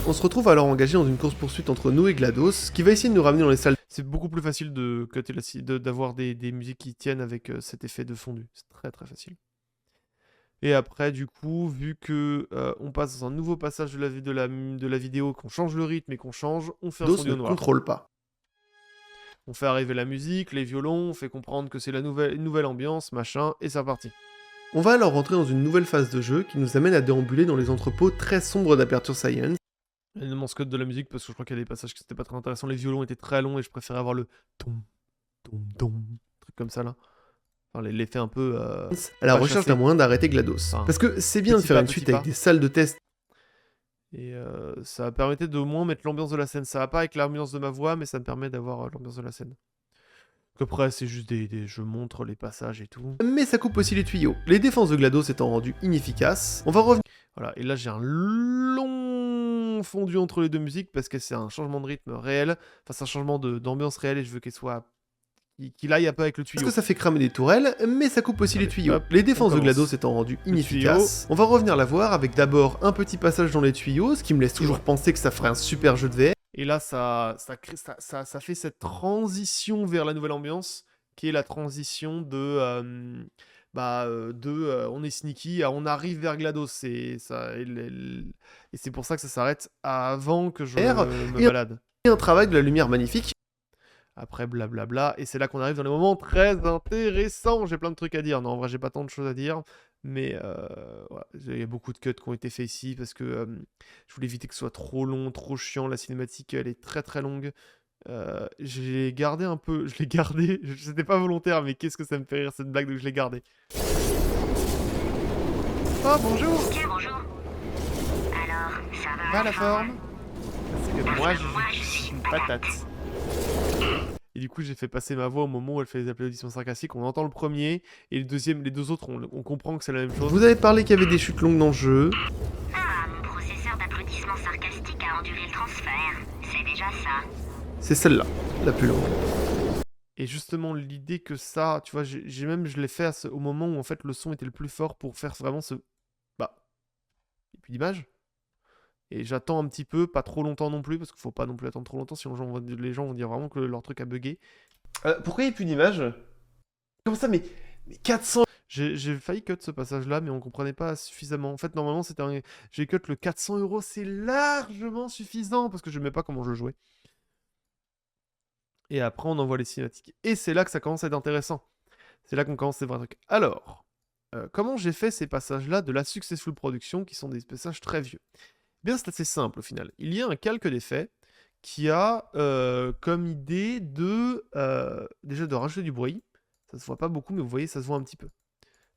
S1: On se retrouve alors engagé dans une course-poursuite entre nous et GLaDOS, qui va essayer de nous ramener dans les salles.
S2: C'est beaucoup plus facile d'avoir des musiques qui tiennent avec cet effet de fondu. C'est très très facile. Et après, du coup, vu que on passe dans un nouveau passage de la vidéo, qu'on change le rythme et qu'on change, on fait un son
S1: ne
S2: noir.
S1: contrôle pas.
S2: On fait arriver la musique, les violons, on fait comprendre que c'est une nouvelle ambiance, machin, et c'est reparti.
S1: On va alors rentrer dans une nouvelle phase de jeu qui nous amène à déambuler dans les entrepôts très sombres d'Aperture Science.
S2: Elle demande que de la musique parce que je crois qu'il y a des passages qui c'était pas très intéressants. Les violons étaient très longs et je préférais avoir le tom, tom, tom, truc comme ça là. Enfin, l'effet un peu.
S1: À la recherche d'un moyen d'arrêter GLaDOS.
S2: Enfin,
S1: parce que c'est bien de faire une suite avec des salles de test.
S2: Et ça permettait de au moins mettre l'ambiance de la scène. Ça va pas avec l'ambiance de ma voix, mais ça me permet d'avoir l'ambiance de la scène. Donc après, c'est juste je montre les passages et tout.
S1: Mais ça coupe aussi les tuyaux. Les défenses de GLaDOS étant rendues inefficaces, on va revenir.
S2: Voilà, et là j'ai un long fondu entre les deux musiques parce que c'est un changement de rythme réel. Enfin, c'est un changement d'ambiance réelle et je veux qu'il aille un peu avec le tuyau.
S1: Parce que ça fait cramer des tourelles, mais ça coupe aussi les tuyaux.
S2: Hop,
S1: les défenses de
S2: commence.
S1: GLaDOS étant rendues inefficaces, on va revenir la voir avec d'abord un petit passage dans les tuyaux, ce qui me laisse toujours penser que ça ferait un super jeu de VR.
S2: Et là, ça fait cette transition vers la nouvelle ambiance, qui est la transition on est sneaky, on arrive vers GLaDOS, et c'est pour ça que ça s'arrête avant que je me balade.
S1: Et un travail de la lumière magnifique.
S2: Après, blablabla, et c'est là qu'on arrive dans les moments très intéressants. J'ai plein de trucs à dire. Non, en vrai, j'ai pas tant de choses à dire. Mais voilà. Il y a beaucoup de cuts qui ont été faits ici parce que je voulais éviter que ce soit trop long, trop chiant. La cinématique, elle est très très longue. Je l'ai gardé un peu. Je l'ai gardé. C'était pas volontaire, mais qu'est-ce que ça me fait rire cette blague, donc je l'ai gardé. Oh, bonjour!
S3: Tiens, bonjour. Alors, ça va?
S2: Va la forme? Parce que moi, je suis une patate. Et du coup, j'ai fait passer ma voix au moment où elle fait les applaudissements sarcastiques. On entend le premier, et les deux autres, on comprend que c'est la même chose.
S1: Vous avez parlé qu'il y avait des chutes longues dans le jeu.
S3: Ah, mon processeur d'applaudissements sarcastiques a enduré le transfert. C'est déjà ça.
S1: C'est celle-là, la plus longue.
S2: Et justement, l'idée que ça, tu vois, je l'ai fait au moment où en fait le son était le plus fort pour faire vraiment ce... Bah... Et puis l'image. Et j'attends un petit peu, pas trop longtemps non plus, parce qu'il faut pas non plus attendre trop longtemps, sinon les gens vont dire vraiment que leur truc a bugué. Pourquoi il n'y a plus d'image? Comment ça, mais 400... J'ai failli cut ce passage-là, mais on comprenait pas suffisamment. En fait, normalement, c'était un... J'ai cut le 400 €, c'est largement suffisant, parce que je ne sais pas comment je jouais. Et après, on envoie les cinématiques. Et c'est là que ça commence à être intéressant. C'est là qu'on commence ces vrais trucs. Alors, comment j'ai fait ces passages-là de la Successful Production, qui sont des passages très vieux? Eh bien, c'est assez simple au final. Il y a un calque d'effet qui a comme idée de déjà de rajouter du bruit. Ça se voit pas beaucoup, mais vous voyez, ça se voit un petit peu.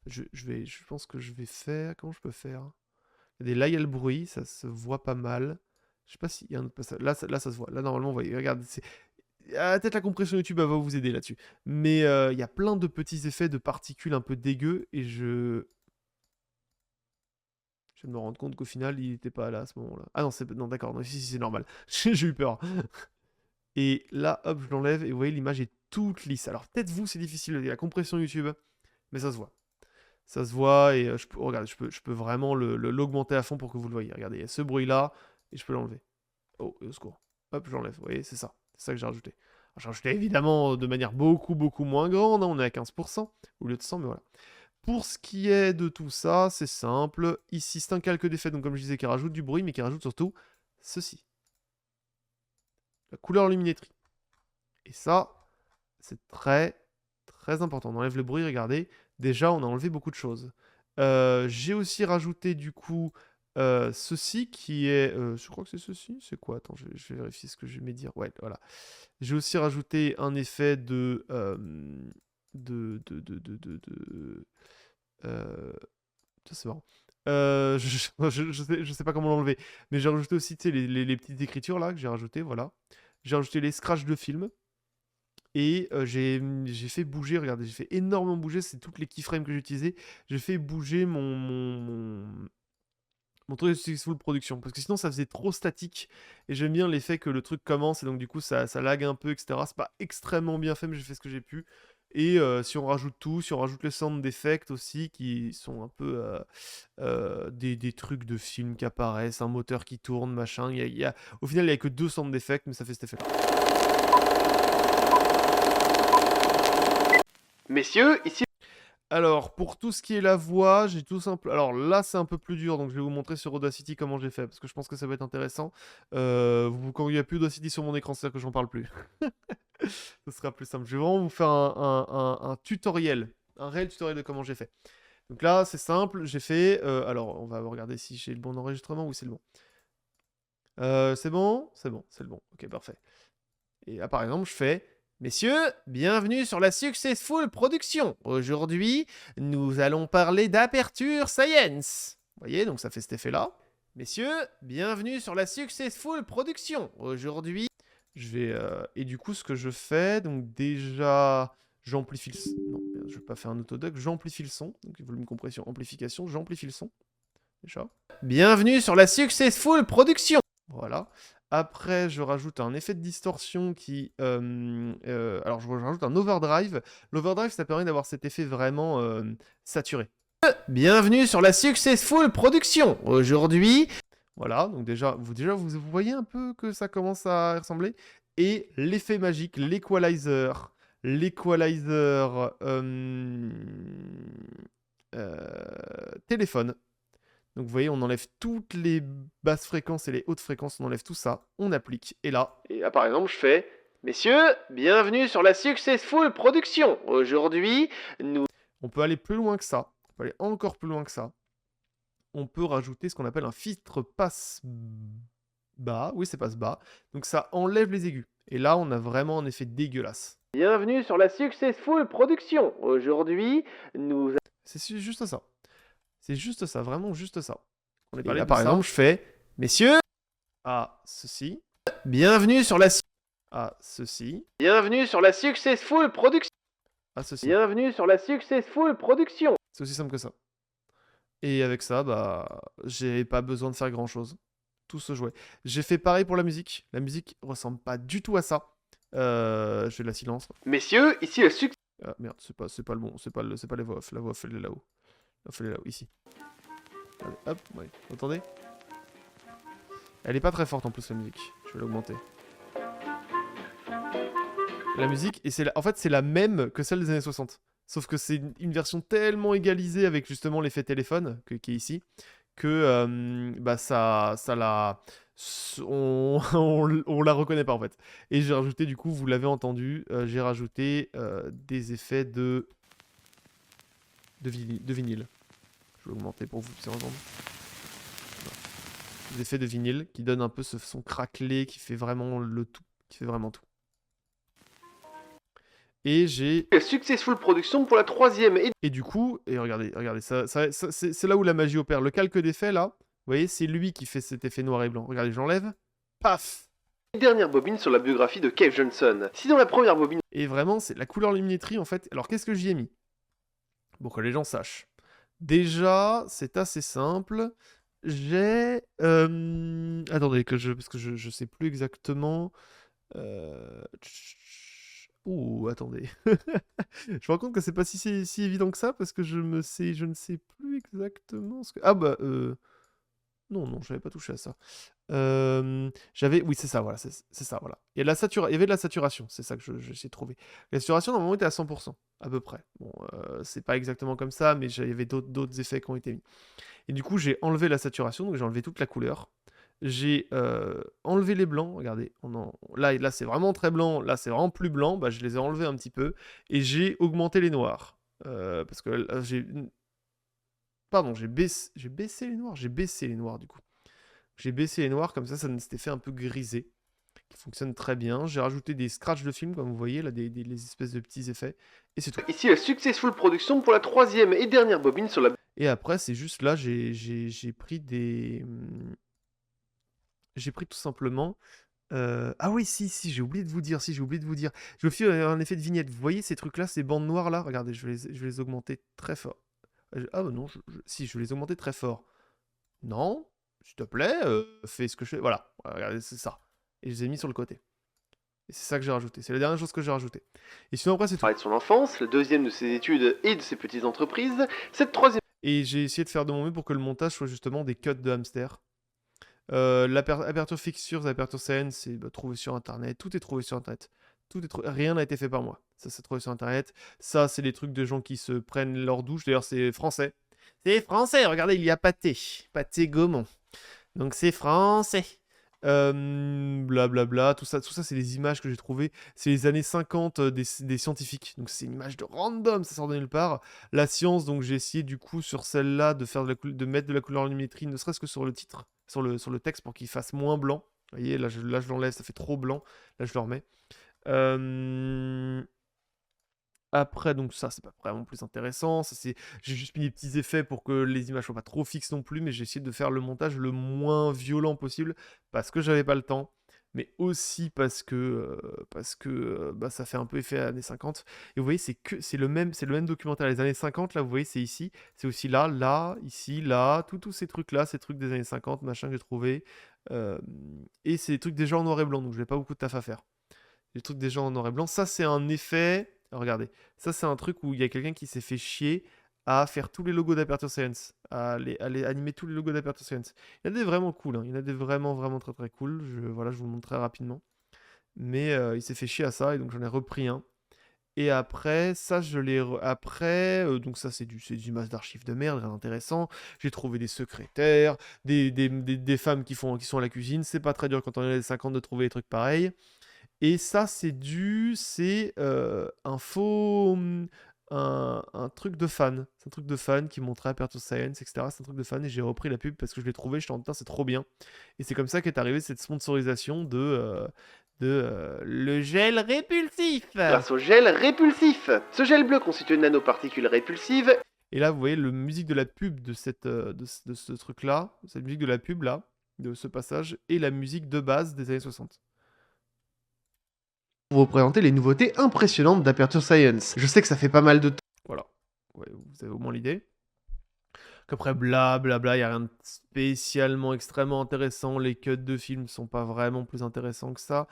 S2: Je pense que je vais faire... Comment je peux faire? Il y a des là, il y a le bruit, ça se voit pas mal. Je sais pas s'il y a un autre passage. Là, ça se voit. Là, normalement, vous voyez, regardez, c'est... peut-être la compression YouTube elle va vous aider là-dessus. Mais il y a plein de petits effets de particules un peu dégueux et je viens de me rendre compte qu'au final, il n'était pas là à ce moment-là. Ah non, non d'accord, non, si, c'est normal. J'ai eu peur. Et là, hop, je l'enlève et vous voyez, l'image est toute lisse. Alors peut-être vous, c'est difficile, la compression YouTube, mais ça se voit. Ça se voit et regardez, je peux vraiment l'augmenter à fond pour que vous le voyez. Regardez, il y a ce bruit-là et je peux l'enlever. Oh, et au secours. Hop, je l'enlève. Vous voyez, c'est ça. C'est ça que j'ai rajouté. Alors, j'ai rajouté évidemment de manière beaucoup moins grande. Hein, on est à 15% au lieu de 100, mais voilà. Pour ce qui est de tout ça, c'est simple. Ici, c'est un calque d'effet, donc comme je disais, qui rajoute du bruit, mais qui rajoute surtout ceci. La couleur luminétrie. Et ça, c'est très important. On enlève le bruit, regardez. Déjà, on a enlevé beaucoup de choses. J'ai aussi rajouté, du coup, ceci qui est... je crois que c'est ceci. C'est quoi? Attends, je vais vérifier ce que je vais dire. Ouais, voilà. J'ai aussi rajouté un effet de... Ça, c'est marrant. Je sais pas comment l'enlever. Mais j'ai rajouté aussi, tu sais, les petites écritures, là, que j'ai rajoutées, voilà. J'ai rajouté les scratchs de film. Et j'ai fait bouger, regardez, j'ai fait énormément bouger, c'est toutes les keyframes que j'ai utilisées. J'ai fait bouger mon truc de Successful Production, parce que sinon ça faisait trop statique. Et j'aime bien l'effet que le truc commence, et donc du coup ça lag un peu, etc. C'est pas extrêmement bien fait, mais j'ai fait ce que j'ai pu. Et si on rajoute tout, si on rajoute les sound effects aussi, qui sont un peu des trucs de film qui apparaissent, un moteur qui tourne, machin. Au final, il n'y a que 2 sound effects, mais ça fait cet effet-là. Messieurs, ici... Alors, pour tout ce qui est la voix, j'ai tout simple... Alors là, c'est un peu plus dur, donc je vais vous montrer sur Audacity comment j'ai fait, parce que je pense que ça va être intéressant. Quand il n'y a plus d'Audacity sur mon écran, c'est-à-dire que j'en parle plus. Ce sera plus simple. Je vais vraiment vous faire un tutoriel, un réel tutoriel de comment j'ai fait. Donc là, c'est simple, j'ai fait... alors, on va regarder si j'ai le bon enregistrement. Oui, c'est le bon. C'est bon? C'est bon, c'est le bon. Ok, parfait. Et là, par exemple, je fais... Messieurs, bienvenue sur la Successful Production. Aujourd'hui, nous allons parler d'Aperture Science. Vous voyez, donc ça fait cet effet-là. Messieurs, bienvenue sur la Successful Production. Aujourd'hui, je vais... et du coup, ce que je fais, donc déjà, j'amplifie le... Non, je vais pas faire un autodoc, j'amplifie le son. Donc, volume compression, amplification, j'amplifie le son. Déjà. Bienvenue sur la Successful Production. Voilà. Après, je rajoute un effet de distorsion qui... alors, je rajoute un overdrive. L'overdrive, ça permet d'avoir cet effet vraiment saturé. Bienvenue sur la Successful Production. Aujourd'hui... Voilà, donc déjà, vous voyez un peu que ça commence à ressembler. Et l'effet magique, l'équalizer. Téléphone. Donc vous voyez, on enlève toutes les basses fréquences et les hautes fréquences, on enlève tout ça, on applique, et là, par exemple, je fais « Messieurs, bienvenue sur la Successful Production. Aujourd'hui, nous... » On peut aller plus loin que ça, on peut aller encore plus loin que ça. On peut rajouter ce qu'on appelle un filtre passe-bas, oui c'est passe-bas, donc ça enlève les aigus. Et là, on a vraiment un effet dégueulasse. Bienvenue sur la Successful Production. Aujourd'hui, nous... C'est juste ça. C'est juste ça, vraiment juste ça. On est là, par exemple, je fais « Messieurs, à ceci, bienvenue sur la... à ceci, bienvenue sur la Successful Production. À ceci, bienvenue sur la Successful Production. » C'est aussi simple que ça. Et avec ça, bah, j'ai pas besoin de faire grand-chose. Tout se jouait. J'ai fait pareil pour la musique. La musique ressemble pas du tout à ça. Je fais de la silence. Messieurs, ici le succès... Ah merde, c'est pas le bon, c'est pas les voix off. La voix off, elle est là-haut. La voix off, elle est là-haut, ici. Allez, hop, ouais, vous entendez?
S1: Elle est pas très forte en plus la musique. Je vais l'augmenter. La musique, et en fait c'est la même que celle des années 60. Sauf que c'est une version tellement égalisée avec justement l'effet téléphone qui est ici, que bah ça la... on la reconnaît pas en fait. Et j'ai rajouté du coup, vous l'avez entendu, j'ai rajouté des effets de vinyle. Je vais augmenter pour que vous puissiez entendre. Des effets de vinyle qui donnent un peu ce son craquelé qui fait vraiment le tout. Qui fait vraiment tout. Et j'ai...
S2: Successful Production pour la 3e.
S1: Et du coup, et regardez, c'est là où la magie opère. Le calque d'effet là, vous voyez, c'est lui qui fait cet effet noir et blanc. Regardez, j'enlève. Paf!
S2: Dernière bobine sur la biographie de Cave Johnson. Si dans la première bobine...
S1: Et vraiment, c'est la couleur luminétrie en fait. Alors qu'est-ce que j'y ai mis? Pour que les gens sachent. Déjà, c'est assez simple. J'ai... Attendez, parce que je sais plus exactement... Ouh, attendez. Je me rends compte que c'est pas si évident que ça, parce que je ne sais plus exactement ce que... Ah bah, non, j'avais pas touché à ça. Oui, c'est ça, voilà, c'est ça, voilà. Il y avait de la saturation, c'est ça que j'ai essayé de trouver. La saturation, normalement, était à 100%, à peu près. Bon, c'est pas exactement comme ça, mais il y avait d'autres effets qui ont été mis. Et du coup, j'ai enlevé la saturation, donc j'ai enlevé toute la couleur. J'ai enlevé les blancs, regardez, là c'est vraiment très blanc, là c'est vraiment plus blanc, bah, je les ai enlevés un petit peu, et j'ai augmenté les noirs. Parce que Pardon, j'ai baissé les noirs du coup. J'ai baissé les noirs, comme ça s'était fait un peu grisé, qui fonctionne très bien. J'ai rajouté des scratchs de film, comme vous voyez, là, les espèces de petits effets, et c'est tout.
S2: Ici la Successful Production pour la 3e et dernière bobine sur la...
S1: Et après, c'est juste là, j'ai pris des... J'ai pris tout simplement... Ah oui, si, j'ai oublié de vous dire, Je me fais un effet de vignette. Vous voyez ces trucs-là, ces bandes noires là? Regardez, je vais les augmenter très fort. Ah non, si, je vais les augmenter très fort. Non, s'il te plaît, fais ce que je fais. Voilà, regardez, c'est ça. Et je les ai mis sur le côté. Et c'est ça que j'ai rajouté. C'est la dernière chose que j'ai rajouté. Et sinon après, c'est tout.
S2: Parler de son enfance, la 2e de ses études et de ses petites entreprises, cette 3e...
S1: Et j'ai essayé de faire de mon mieux pour que le montage soit justement des cuts de hamster. L'aperture fixture, l'aperture scène, c'est trouvé sur internet. Tout est trouvé sur internet. Rien n'a été fait par moi. Ça, c'est trouvé sur internet. Ça, c'est des trucs de gens qui se prennent leur douche. D'ailleurs, c'est français. C'est français. Regardez, il y a Pâté. Pâté Gaumont. Donc, c'est français. Blablabla. Tout ça c'est des images que j'ai trouvées. C'est les années 50 des scientifiques. Donc, c'est une image de random. Ça sort de nulle part. La science, donc, j'ai essayé du coup sur celle-là de mettre de la couleur luminétrie, ne serait-ce que sur le titre. Sur le texte pour qu'il fasse moins blanc. Vous voyez, là je l'enlève, ça fait trop blanc. Là je le remets. Après, donc ça, c'est pas vraiment plus intéressant. J'ai juste mis des petits effets pour que les images soient pas trop fixes non plus, mais j'ai essayé de faire le montage le moins violent possible parce que j'avais pas le temps, mais aussi parce que bah, ça fait un peu effet années 50. Et vous voyez, c'est le même documentaire. Les années 50, là, vous voyez, c'est ici. C'est aussi là, ici, là, tous ces trucs-là, ces trucs des années 50, machin que j'ai trouvé. Et c'est des trucs déjà en noir et blanc, donc je n'ai pas beaucoup de taf à faire. Les trucs déjà en noir et blanc. Ça, c'est un effet... Regardez, ça c'est un truc où il y a quelqu'un qui s'est fait chier à faire tous les logos d'Aperture Science, à animer tous les logos d'Aperture Science. Il y en a des vraiment cool, hein. Il y en a des vraiment très très cool. Voilà, je vous le montre très rapidement. Mais il s'est fait chier à ça et donc j'en ai repris un. Et après, ça je l'ai... donc ça c'est des images d'archives de merde, rien d'intéressant. J'ai trouvé des secrétaires, des femmes qui sont à la cuisine. C'est pas très dur quand on est dans les 50 de trouver des trucs pareils. Et ça, c'est un faux... un truc de fan. C'est un truc de fan qui montrait Aperture Science, etc. C'est un truc de fan et j'ai repris la pub parce que je l'ai trouvé. Je suis en putain, c'est trop bien. Et c'est comme ça qu'est arrivée cette sponsorisation de le gel répulsif.
S2: Grâce au gel répulsif. Ce gel bleu constitué de nanoparticules répulsives.
S1: Et là, vous voyez la musique de la pub de ce truc-là, cette musique de la pub là, de ce passage, et la musique de base des années 60.
S2: Pour vous présenter les nouveautés impressionnantes d'Aperture Science. Je sais que ça fait pas mal de temps.
S1: Voilà, ouais, vous avez au moins l'idée. Qu'après, blablabla, il n'y a rien de spécialement extrêmement intéressant. Les cuts de films sont pas vraiment plus intéressants que ça.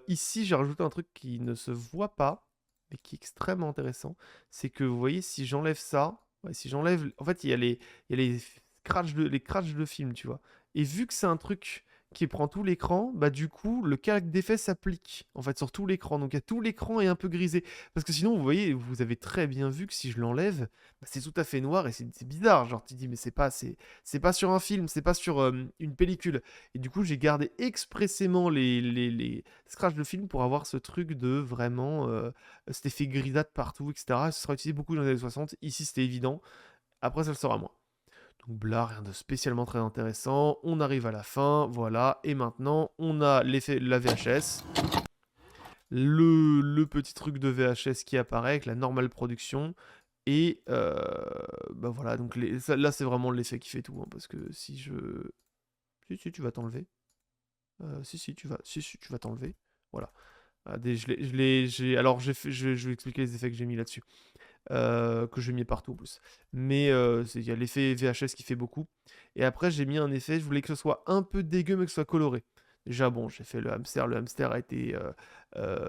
S1: Ici, j'ai rajouté un truc qui ne se voit pas, mais qui est extrêmement intéressant. C'est que, vous voyez, si j'enlève ça, si j'enlève... En fait, il y a les scratchs de film, tu vois. Et vu que c'est un truc
S2: qui prend tout l'écran, bah du coup, le calque d'effet s'applique, en fait, sur tout l'écran. Donc, tout l'écran est un peu grisé. Parce que sinon, vous voyez, vous avez très bien vu que si je l'enlève, bah, c'est tout à fait noir et c'est bizarre. Genre, tu te dis, mais c'est pas sur un film, c'est pas sur une pellicule. Et du coup, j'ai gardé expressément les scratchs de film pour avoir ce truc de vraiment cet effet grisâtre partout, etc. Ce sera utilisé beaucoup dans les années 60. Ici, c'était évident. Après, ça le sera moins. Donc là, rien de spécialement très intéressant. On arrive à la fin, voilà. Et maintenant, on a l'effet la VHS. Le petit truc de VHS qui apparaît avec la normale production. Et bah voilà, donc là, c'est vraiment l'effet qui fait tout. Hein, parce que si je... Si, tu vas t'enlever. Si, tu vas t'enlever. Voilà. Ah, alors, je vais expliquer les effets que j'ai mis là-dessus. Que je mets partout en plus. Mais il y a l'effet VHS qui fait beaucoup. Et après, j'ai mis un effet, je voulais que ce soit un peu dégueu, mais que ce soit coloré. Déjà, bon, j'ai fait le hamster. Le hamster a été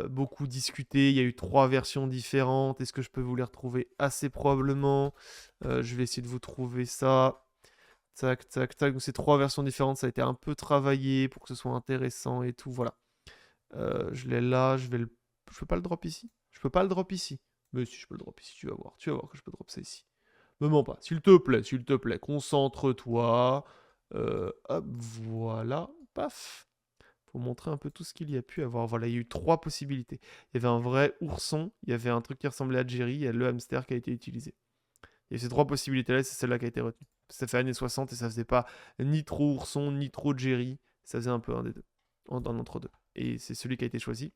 S2: beaucoup discuté. Il y a eu 3 versions différentes. Est-ce que je peux vous les retrouver? Assez probablement. Je vais essayer de vous trouver ça. Tac, tac, tac. Donc, ces 3 versions différentes, ça a été un peu travaillé pour que ce soit intéressant et tout. Voilà. Je l'ai là. Je peux pas le drop ici? Je peux pas le drop ici. Mais si je peux le drop ici, tu vas voir. Tu vas voir que je peux drop ça ici. Me mens pas, s'il te plaît, concentre-toi. Hop, voilà, paf. Pour montrer un peu tout ce qu'il y a pu avoir. Voilà, il y a eu 3 possibilités. Il y avait un vrai ourson, il y avait un truc qui ressemblait à Jerry, il y a le hamster qui a été utilisé. Il y a ces 3 possibilités-là, c'est celle-là qui a été retenue. Ça fait années 60 et ça faisait pas ni trop ourson, ni trop Jerry. Ça faisait un peu un des deux, en entre deux. Et c'est celui qui a été choisi.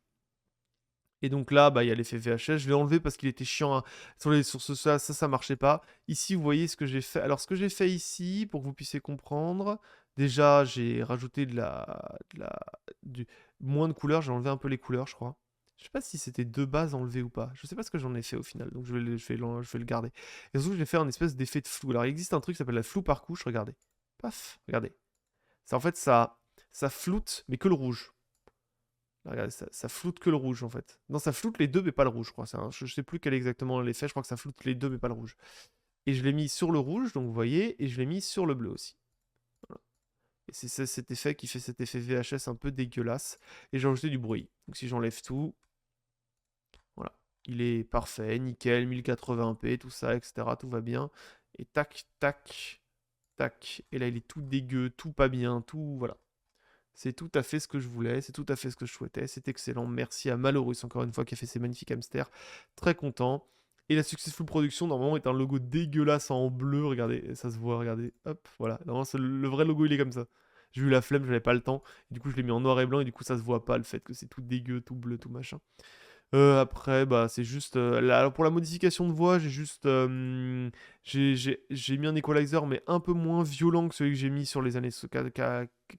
S2: Et donc là, bah, il y a l'effet VHS. Je l'ai enlevé parce qu'il était chiant. Hein. Ça marchait pas. Ici, vous voyez ce que j'ai fait. Alors, ce que j'ai fait ici, pour que vous puissiez comprendre, déjà, j'ai rajouté du moins de couleurs. J'ai enlevé un peu les couleurs, je crois. Je sais pas si c'était de base enlevé ou pas. Je sais pas ce que j'en ai fait au final. Donc, je vais le garder. Et surtout, j'ai fait un espèce d'effet de flou. Alors, il existe un truc qui s'appelle la flou par couche. Regardez. Paf, regardez. En fait, ça floute, mais que le rouge. Là, regardez, ça floute que le rouge en fait. Non, ça floute les deux, mais pas le rouge, je crois. Je sais plus quel est exactement l'effet, je crois que ça floute les deux, mais pas le rouge. Et je l'ai mis sur le rouge, donc vous voyez, et je l'ai mis sur le bleu aussi. Voilà. Et c'est cet effet qui fait cet effet VHS un peu dégueulasse. Et j'ai ajouté du bruit. Donc si j'enlève tout, voilà. Il est parfait, nickel, 1080p, tout ça, etc. Tout va bien. Et tac, tac, tac. Et là, il est tout dégueu, tout pas bien, tout, voilà. C'est tout à fait ce que je voulais, c'est tout à fait ce que je souhaitais, c'est excellent. Merci à Malorus encore une fois qui a fait ces magnifiques hamsters. Très content. Et la Successful Production, normalement, est un logo dégueulasse en bleu. Regardez, ça se voit, regardez. Hop, voilà. Normalement, le vrai logo, il est comme ça. J'ai eu la flemme, j'avais pas le temps. Et du coup, je l'ai mis en noir et blanc et du coup, ça se voit pas le fait que c'est tout dégueu, tout bleu, tout machin. Après, bah, c'est juste. Alors pour la modification de voix, j'ai juste. J'ai mis un equalizer, mais un peu moins violent que celui que j'ai mis sur les années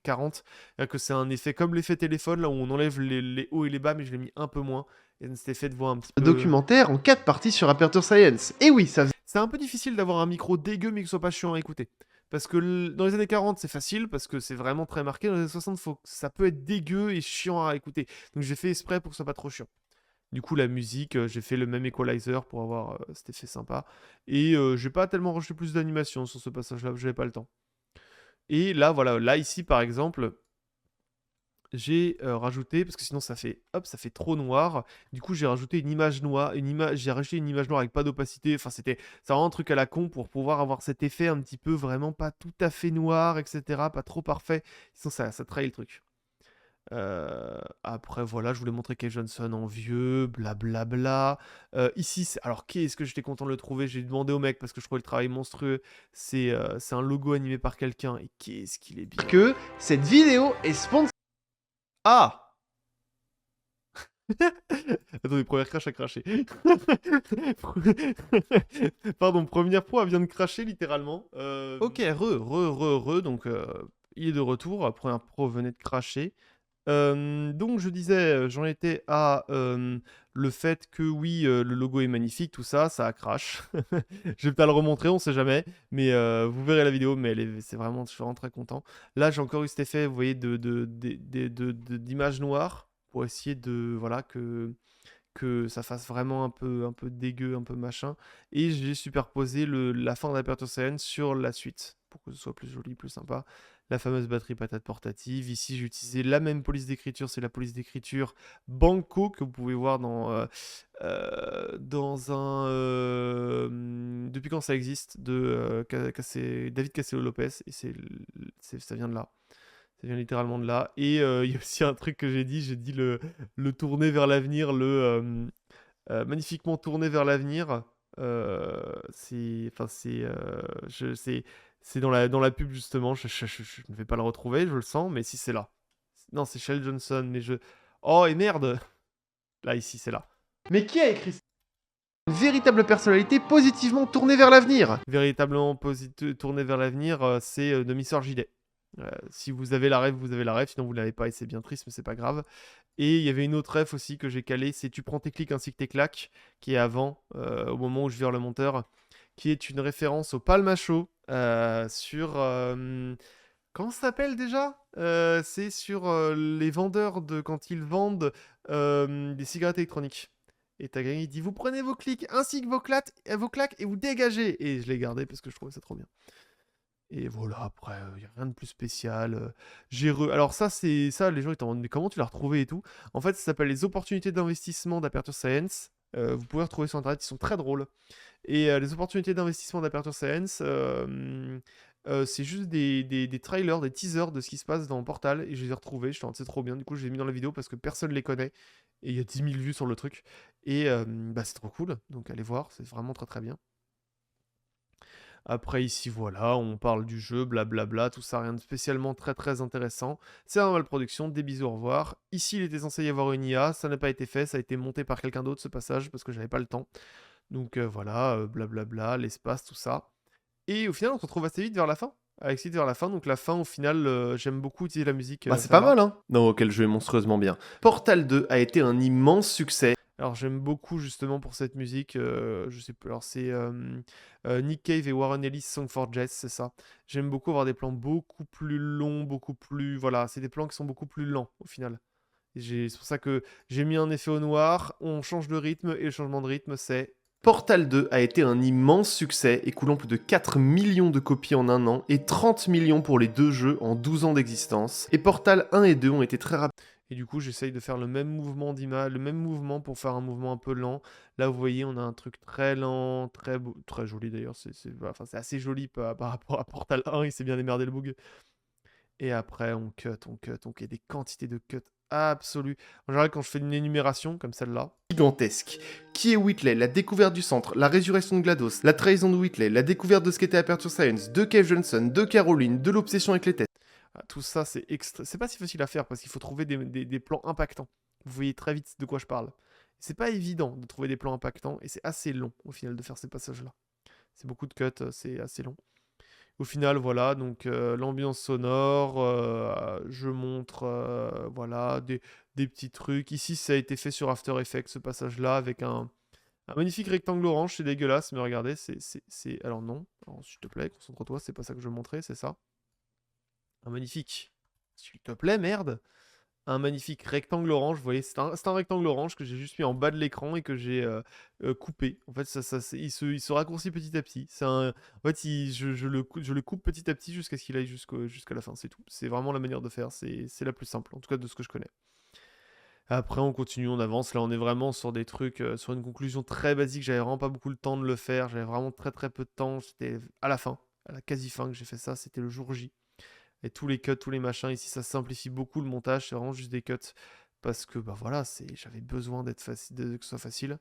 S2: 40. Que c'est un effet comme l'effet téléphone, là où on enlève les hauts et les bas, mais je l'ai mis un peu moins. Et cet effet de voix un petit peu.
S1: Documentaire en 4 parties sur Aperture Science. Et oui, ça
S2: C'est un peu difficile d'avoir un micro dégueu, mais qui soit pas chiant à écouter. Parce que dans les années 40, c'est facile, parce que c'est vraiment très marqué. Dans les années 60, ça peut être dégueu et chiant à écouter. Donc j'ai fait exprès pour que ce soit pas trop chiant. Du coup, la musique, j'ai fait le même equalizer pour avoir cet effet sympa. Et j'ai pas tellement rajouté plus d'animation sur ce passage-là, j'avais pas le temps. Et là, voilà, là, ici, par exemple, j'ai rajouté, parce que sinon ça fait, hop, ça fait trop noir. Du coup, j'ai rajouté une image noire, j'ai rajouté une image noire avec pas d'opacité. Enfin, c'est vraiment un truc à la con pour pouvoir avoir cet effet un petit peu vraiment pas tout à fait noir, etc. Pas trop parfait. Sinon, ça trahit le truc. Après, voilà, je voulais montrer Kate Johnson en vieux, blablabla. Ici, alors qu'est-ce que j'étais content de le trouver. J'ai demandé au mec parce que je trouvais le travail monstrueux. C'est un logo animé par quelqu'un et qu'est-ce qu'il est bien.
S1: que cette vidéo est sponsorisée.
S2: Ah Attendez, première crash a craché. Pardon, première proie vient de cracher littéralement. Ok, donc il est de retour. Première pro venait de cracher. Donc je disais, j'en étais à le fait que oui, le logo est magnifique, tout ça, ça a crash. Je vais peut-être le remontrer, on sait jamais, mais vous verrez la vidéo, mais c'est vraiment, je suis vraiment très content. Là, j'ai encore eu cet effet, vous voyez, d'image noire pour essayer de, voilà, que ça fasse vraiment un peu dégueu, un peu machin. Et j'ai superposé la fin d'Aperture Science sur la suite, pour que ce soit plus joli, plus sympa. la fameuse batterie patate portative. Ici, j'ai utilisé la même police d'écriture, c'est la police d'écriture Banco que vous pouvez voir dans un... depuis quand ça existe, de David Castello-Lopez, et ça vient de là. Ça vient littéralement de là. Et il y a aussi un truc que j'ai dit le tourner vers l'avenir, magnifiquement tourné vers l'avenir. C'est dans la pub justement. Je ne vais pas le retrouver, je le sens, mais si c'est là. Non, c'est Shell Johnson, mais je... Oh, et merde. Là, ici, c'est là. Mais qui a écrit ça? Une véritable personnalité positivement tournée vers l'avenir. Véritablement tournée vers l'avenir, c'est de Mister JD. Si vous avez la rêve, vous avez la rêve, sinon vous l'avez pas et c'est bien triste, mais c'est pas grave. Et il y avait une autre rêve aussi que j'ai calée, c'est Tu prends tes clics ainsi que tes claques, qui est avant, au moment où je vire le monteur, qui est une référence au Palma Show sur... comment ça s'appelle déjà? C'est sur les vendeurs de quand ils vendent des cigarettes électroniques. Et Tagari il dit vous prenez vos clics ainsi que vos claques et vous dégagez. Et je l'ai gardé parce que je trouvais ça trop bien. Et voilà, après, il n'y a rien de plus spécial. Alors ça, les gens ils t'en demandent mais comment tu l'as retrouvé et tout. En fait, ça s'appelle les opportunités d'investissement d'Aperture Science. Vous pouvez retrouver sur internet, ils sont très drôles. Et les opportunités d'investissement d'Aperture Science, c'est juste des trailers, des teasers de ce qui se passe dans Portal. Et je les ai retrouvés, c'est trop bien. Du coup, je les ai mis dans la vidéo parce que personne ne les connaît. Et il y a 10 000 vues sur le truc. Et c'est trop cool. Donc allez voir, c'est vraiment très très bien. Après ici voilà, on parle du jeu, blablabla, tout ça, rien de spécialement très très intéressant. C'est un mal production, des bisous, au revoir. Ici il était censé y avoir une IA, ça n'a pas été fait, ça a été monté par quelqu'un d'autre ce passage parce que j'avais pas le temps. Donc voilà, blablabla, l'espace, tout ça. Et au final on se retrouve assez vite vers la fin. Avec vers la fin, donc la fin au final, j'aime beaucoup utiliser la musique.
S1: C'est pas mal hein. Non, quel jeu est monstrueusement bien. Portal 2 a été un immense succès.
S2: Alors j'aime beaucoup justement pour cette musique, je sais plus, alors c'est Nick Cave et Warren Ellis Song for Jess, c'est ça. J'aime beaucoup avoir des plans beaucoup plus longs, beaucoup plus... Voilà, c'est des plans qui sont beaucoup plus lents au final. C'est pour ça que j'ai mis un effet au noir, on change de rythme et le changement de rythme c'est...
S1: Portal 2 a été un immense succès, écoulant plus de 4 millions de copies en un an et 30 millions pour les deux jeux en 12 ans d'existence. Et Portal 1 et 2 ont été très rapides.
S2: Et du coup, j'essaye de faire le même mouvement d'image, le même mouvement pour faire un mouvement un peu lent. Là, vous voyez, on a un truc très lent, très beau, très joli d'ailleurs. C'est assez joli par rapport à Portal 1, il s'est bien démerdé le bug. Et après, on cut. Il y a des quantités de cuts absolues. En général, quand je fais une énumération comme celle-là.
S1: Gigantesque. Qui est Whitley? La découverte du centre, la résurrection de GLaDOS, la trahison de Whitley, la découverte de ce qu'était Aperture Science, de Cave Johnson, de Caroline, de l'obsession avec les tests.
S2: Tout ça, c'est pas si facile à faire parce qu'il faut trouver des plans impactants. Vous voyez très vite de quoi je parle. C'est pas évident de trouver des plans impactants et c'est assez long au final de faire ces passages-là. C'est beaucoup de cuts, c'est assez long. Au final, voilà, donc l'ambiance sonore, je montre voilà, des petits trucs. Ici, ça a été fait sur After Effects, ce passage-là, avec un magnifique rectangle orange. C'est dégueulasse, mais regardez, c'est... Alors non, s'il te plaît, concentre-toi, c'est pas ça que je veux montrer, c'est ça. Un magnifique, s'il te plaît, merde. Un magnifique rectangle orange, vous voyez, c'est un rectangle orange que j'ai juste mis en bas de l'écran et que j'ai coupé. En fait, il se raccourcit petit à petit. En fait, je le coupe petit à petit jusqu'à ce qu'il aille jusqu'à la fin, c'est tout. C'est vraiment la manière de faire, c'est la plus simple, en tout cas de ce que je connais. Après, on continue, on avance. Là, on est vraiment sur des trucs, sur une conclusion très basique. J'avais vraiment pas beaucoup le temps de le faire. J'avais vraiment très très peu de temps. C'était à la fin, à la quasi fin que j'ai fait ça. C'était le jour J. Et tous les cuts, tous les machins, ici ça simplifie beaucoup le montage, c'est vraiment juste des cuts. Parce que bah voilà, j'avais besoin que ce soit facile.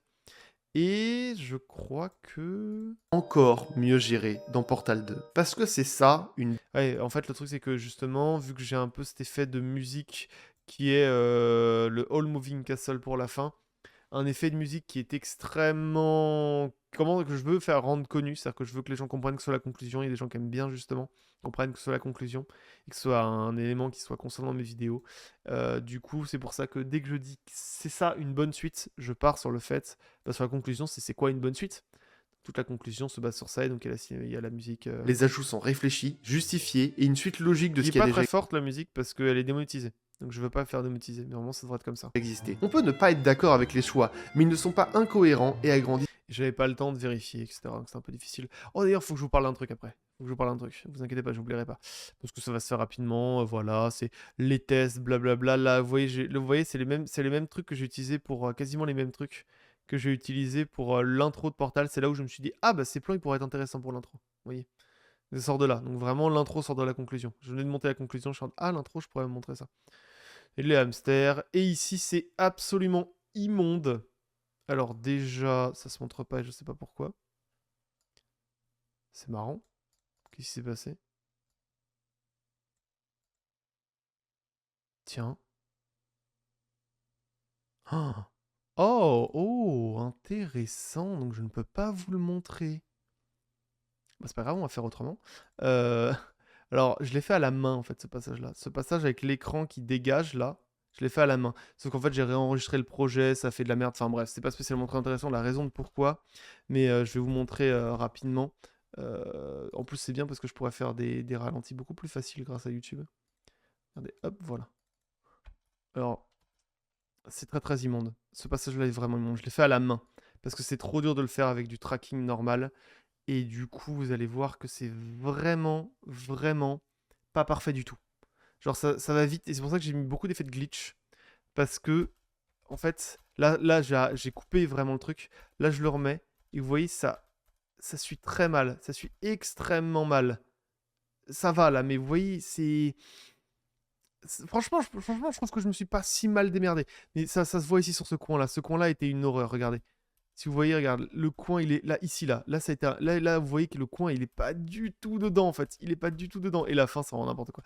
S2: Et je crois que...
S1: Encore mieux géré dans Portal 2. Parce que c'est ça,
S2: Ouais, en fait le truc c'est que justement, vu que j'ai un peu cet effet de musique qui est le All Moving Castle pour la fin, un effet de musique qui est extrêmement... Comment que je veux faire rendre connu, c'est-à-dire que je veux que les gens comprennent que ce soit la conclusion, il y a des gens qui aiment bien justement, comprennent que ce soit la conclusion, et que ce soit un élément qui soit constant dans mes vidéos. Du coup, c'est pour ça que dès que je dis que c'est ça une bonne suite, je pars sur le fait, sur la conclusion, c'est quoi une bonne suite? Toute la conclusion se base sur ça, et donc il y a la musique...
S1: Les ajouts sont réfléchis, justifiés, et une suite logique de ce qui a
S2: déjà...
S1: déjà...
S2: pas très forte la musique, parce qu'elle est démonétisée. Donc je veux pas faire démonétiser, mais vraiment ça devrait être comme ça.
S1: Exister. On peut ne pas être d'accord avec les choix, mais ils ne sont pas incohérents et agrandis.
S2: J'avais pas le temps de vérifier, etc. Donc c'est un peu difficile. Oh d'ailleurs, faut que je vous parle d'un truc après. Faut que je vous parle d'un truc. Vous inquiétez pas, j'oublierai pas. Parce que ça va se faire rapidement. Voilà, c'est les tests, blablabla. Là, vous voyez, c'est les mêmes trucs que j'ai utilisés pour quasiment les mêmes trucs que j'ai utilisés pour l'intro de Portal. C'est là où je me suis dit, ah bah ces plans ils pourraient être intéressants pour l'intro. Vous voyez, ça sort de là. Donc vraiment, l'intro sort de la conclusion. Je venais de monter la conclusion. Je suis en ah l'intro, je pourrais me montrer ça. Et les hamsters. Et ici, c'est absolument immonde. Alors déjà, ça se montre pas et je sais pas pourquoi. C'est marrant. Qu'est-ce qui s'est passé? Tiens. Ah. Oh, intéressant. Donc je ne peux pas vous le montrer. Bah, c'est pas grave, on va faire autrement. Alors, je l'ai fait à la main en fait, ce passage-là. Ce passage avec l'écran qui dégage là. Je l'ai fait à la main. Sauf qu'en fait, j'ai réenregistré le projet, ça fait de la merde. Enfin bref, c'est pas spécialement très intéressant la raison de pourquoi. Mais je vais vous montrer rapidement. En plus, c'est bien parce que je pourrais faire des ralentis beaucoup plus faciles grâce à YouTube. Regardez, hop, voilà. Alors, c'est très très immonde. Ce passage-là est vraiment immonde. Je l'ai fait à la main. Parce que c'est trop dur de le faire avec du tracking normal. Et du coup, vous allez voir que c'est vraiment, vraiment pas parfait du tout. Genre ça va vite, et c'est pour ça que j'ai mis beaucoup d'effets de glitch. Parce que, en fait, là j'ai coupé vraiment le truc. Là, je le remets, et vous voyez, ça suit très mal. Ça suit extrêmement mal. Ça va, là, mais vous voyez, franchement, je trouve que je me suis pas si mal démerdé. Mais ça se voit ici sur ce coin-là. Ce coin-là était une horreur, regardez. Si vous voyez, regarde, le coin, il est là, ici, là. Là, ça a été là, vous voyez que le coin, il est pas du tout dedans, en fait. Il est pas du tout dedans. Et la fin, ça rend n'importe quoi.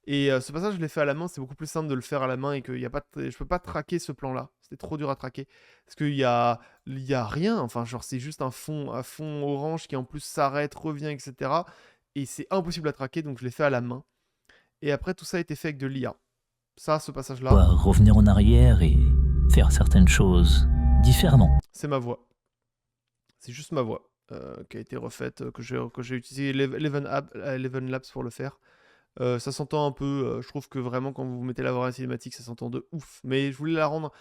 S2: Et ce passage, je l'ai fait à la main. C'est beaucoup plus simple de le faire à la main et que je peux pas traquer ce plan-là. C'était trop dur à traquer. Parce qu'il y a rien. Enfin, genre, c'est juste un fond orange qui, en plus, s'arrête, revient, etc. Et c'est impossible à traquer, donc je l'ai fait à la main. Et après, tout ça a été fait avec de l'IA. Ça, ce passage-là.
S7: Revenir en arrière et faire certaines choses différemment.
S2: C'est ma voix. C'est juste ma voix qui a été refaite, que j'ai utilisé Eleven Labs pour le faire. Ça s'entend un peu, je trouve que vraiment quand vous mettez la voix cinématique, ça s'entend de ouf. Mais je voulais la rendre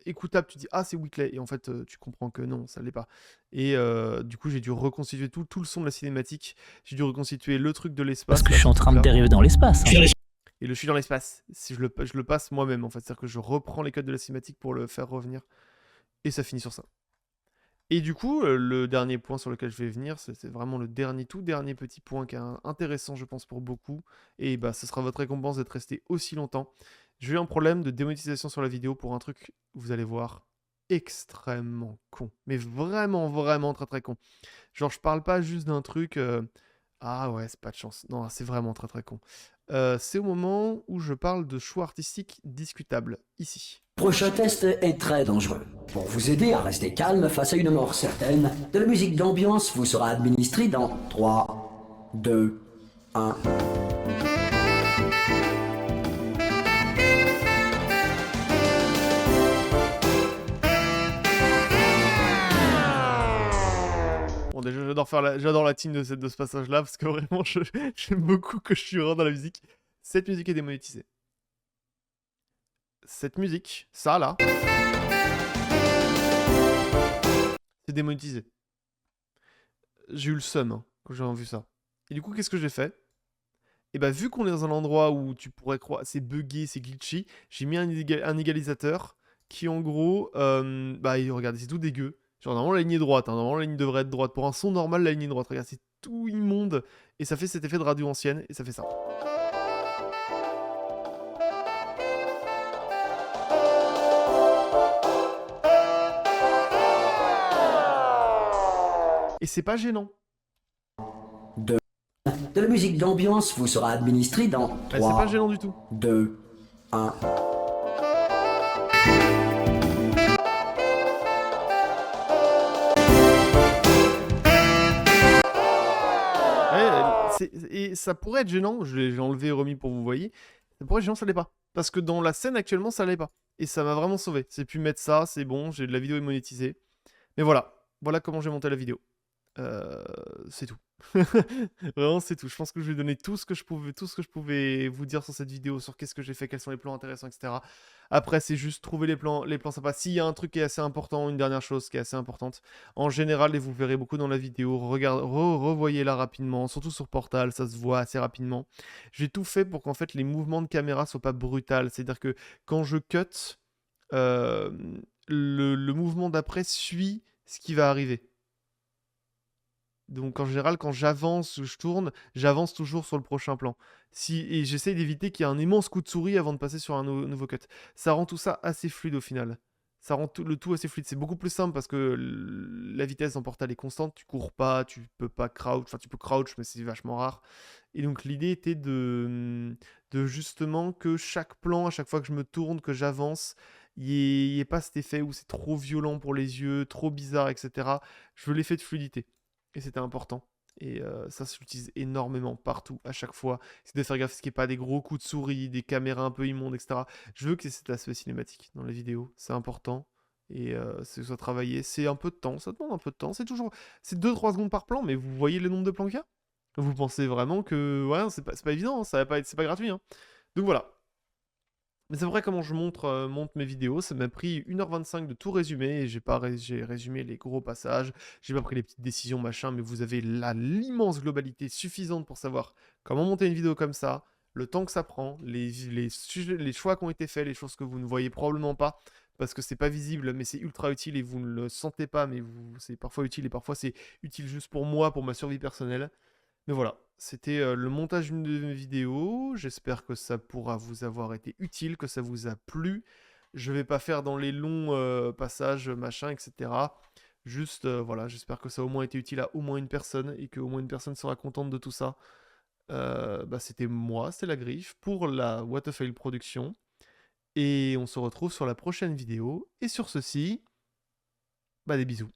S2: écoutable, tu dis ah c'est Whitley, et en fait tu comprends que non, ça l'est pas. Et du coup j'ai dû reconstituer tout le son de la cinématique, j'ai dû reconstituer le truc de l'espace.
S7: Parce que je suis en train de dériver dans l'espace. Hein.
S2: Et je suis dans l'espace, si je le passe moi-même en fait, c'est-à-dire que je reprends les codes de la cinématique pour le faire revenir. Et ça finit sur ça. Et du coup, le dernier point sur lequel je vais venir, c'est vraiment le tout dernier petit point qui est intéressant, je pense, pour beaucoup. Et bah, ce sera votre récompense d'être resté aussi longtemps. J'ai eu un problème de démonétisation sur la vidéo pour un truc, vous allez voir, extrêmement con. Mais vraiment, vraiment très très con. Genre, je parle pas juste d'un truc... Ah ouais, c'est pas de chance. Non, c'est vraiment très très con. C'est au moment où je parle de choix artistiques discutables, ici.
S4: Prochain test est très dangereux. Pour vous aider à rester calme face à une mort certaine, de la musique d'ambiance vous sera administrée dans 3, 2, 1...
S2: Bon, déjà, j'adore la team de ce passage-là, parce que vraiment, j'aime beaucoup que je suis vraiment dans la musique. Cette musique est démonétisée. Cette musique, ça là, c'est démonétisé. J'ai eu le seum hein, quand j'ai vu ça. Et du coup, qu'est-ce que j'ai fait? Et bah, vu qu'on est dans un endroit où tu pourrais croire c'est buggé, c'est glitchy, j'ai mis un égalisateur qui, en gros, bah, regardez, c'est tout dégueu. Genre, normalement, la ligne est droite. Hein, normalement, la ligne devrait être droite. Pour un son normal, la ligne est droite. Regarde, c'est tout immonde. Et ça fait cet effet de radio ancienne. Et ça fait ça. Et c'est pas gênant.
S4: De la musique d'ambiance vous sera administrée dans 3,
S2: c'est pas gênant du tout.
S4: 2, 1...
S2: Et ça pourrait être gênant, je l'ai enlevé et remis pour vous voyez. Ça pourrait être gênant, ça l'est pas. Parce que dans la scène actuellement, ça l'est pas. Et ça m'a vraiment sauvé. J'ai pu mettre ça, c'est bon, la vidéo est monétisée. Mais voilà, voilà comment j'ai monté la vidéo.
S1: C'est tout. Vraiment, c'est tout. Je pense que je vais donner tout ce que je pouvais vous dire sur cette vidéo, sur qu'est-ce que j'ai fait, quels sont les plans intéressants, etc. Après, c'est juste trouver les plans sympas. S'il y a un truc qui est assez important, une dernière chose qui est assez importante, en général, et vous verrez beaucoup dans la vidéo, revoyez-la rapidement, surtout sur Portal, ça se voit assez rapidement. J'ai tout fait pour qu'en fait, les mouvements de caméra soient pas brutals. C'est-à-dire que quand je cut, euh, le mouvement d'après suit ce qui va arriver. Donc en général, quand j'avance ou je tourne, j'avance toujours sur le prochain plan. Et j'essaye d'éviter qu'il y ait un immense coup de souris avant de passer sur un nouveau cut. Ça rend tout ça assez fluide au final. Ça rend le tout assez fluide. C'est beaucoup plus simple parce que la vitesse en Portal est constante. Tu cours pas, tu peux pas crouch. Enfin, tu peux crouch, mais c'est vachement rare. Et donc l'idée était de justement que chaque plan, à chaque fois que je me tourne, que j'avance, il n'y ait pas cet effet où c'est trop violent pour les yeux, trop bizarre, etc. Je veux l'effet de fluidité. Et c'était important. Et ça s'utilise énormément partout, à chaque fois. C'est de faire gaffe à ce qu'il n'y ait pas des gros coups de souris, des caméras un peu immondes, etc. Je veux que cet aspect cinématique dans les vidéos. C'est important. Et c'est que ce soit travaillé. C'est un peu de temps. Ça demande un peu de temps. C'est 2-3 secondes par plan, mais vous voyez le nombre de plans qu'il y a? Vous pensez vraiment que... Ouais, c'est pas évident. Ça va pas être... C'est pas gratuit. Hein. Donc voilà. Mais c'est vrai comment je monte mes vidéos, ça m'a pris 1h25 de tout résumer, et j'ai résumé les gros passages, j'ai pas pris les petites décisions machin, mais vous avez l'immense globalité suffisante pour savoir comment monter une vidéo comme ça, le temps que ça prend, les choix qui ont été faits, les choses que vous ne voyez probablement pas, parce que c'est pas visible, mais c'est ultra utile et vous ne le sentez pas, mais c'est parfois utile et parfois c'est utile juste pour moi, pour ma survie personnelle. Mais voilà, c'était le montage d'une de mes vidéos. J'espère que ça pourra vous avoir été utile, que ça vous a plu. Je vais pas faire dans les longs passages, machin, etc. Juste, voilà, j'espère que ça a au moins été utile à au moins une personne et que au moins une personne sera contente de tout ça. C'était moi, c'est la Griffe, pour la What a Fail Production. Et on se retrouve sur la prochaine vidéo. Et sur ceci, des bisous.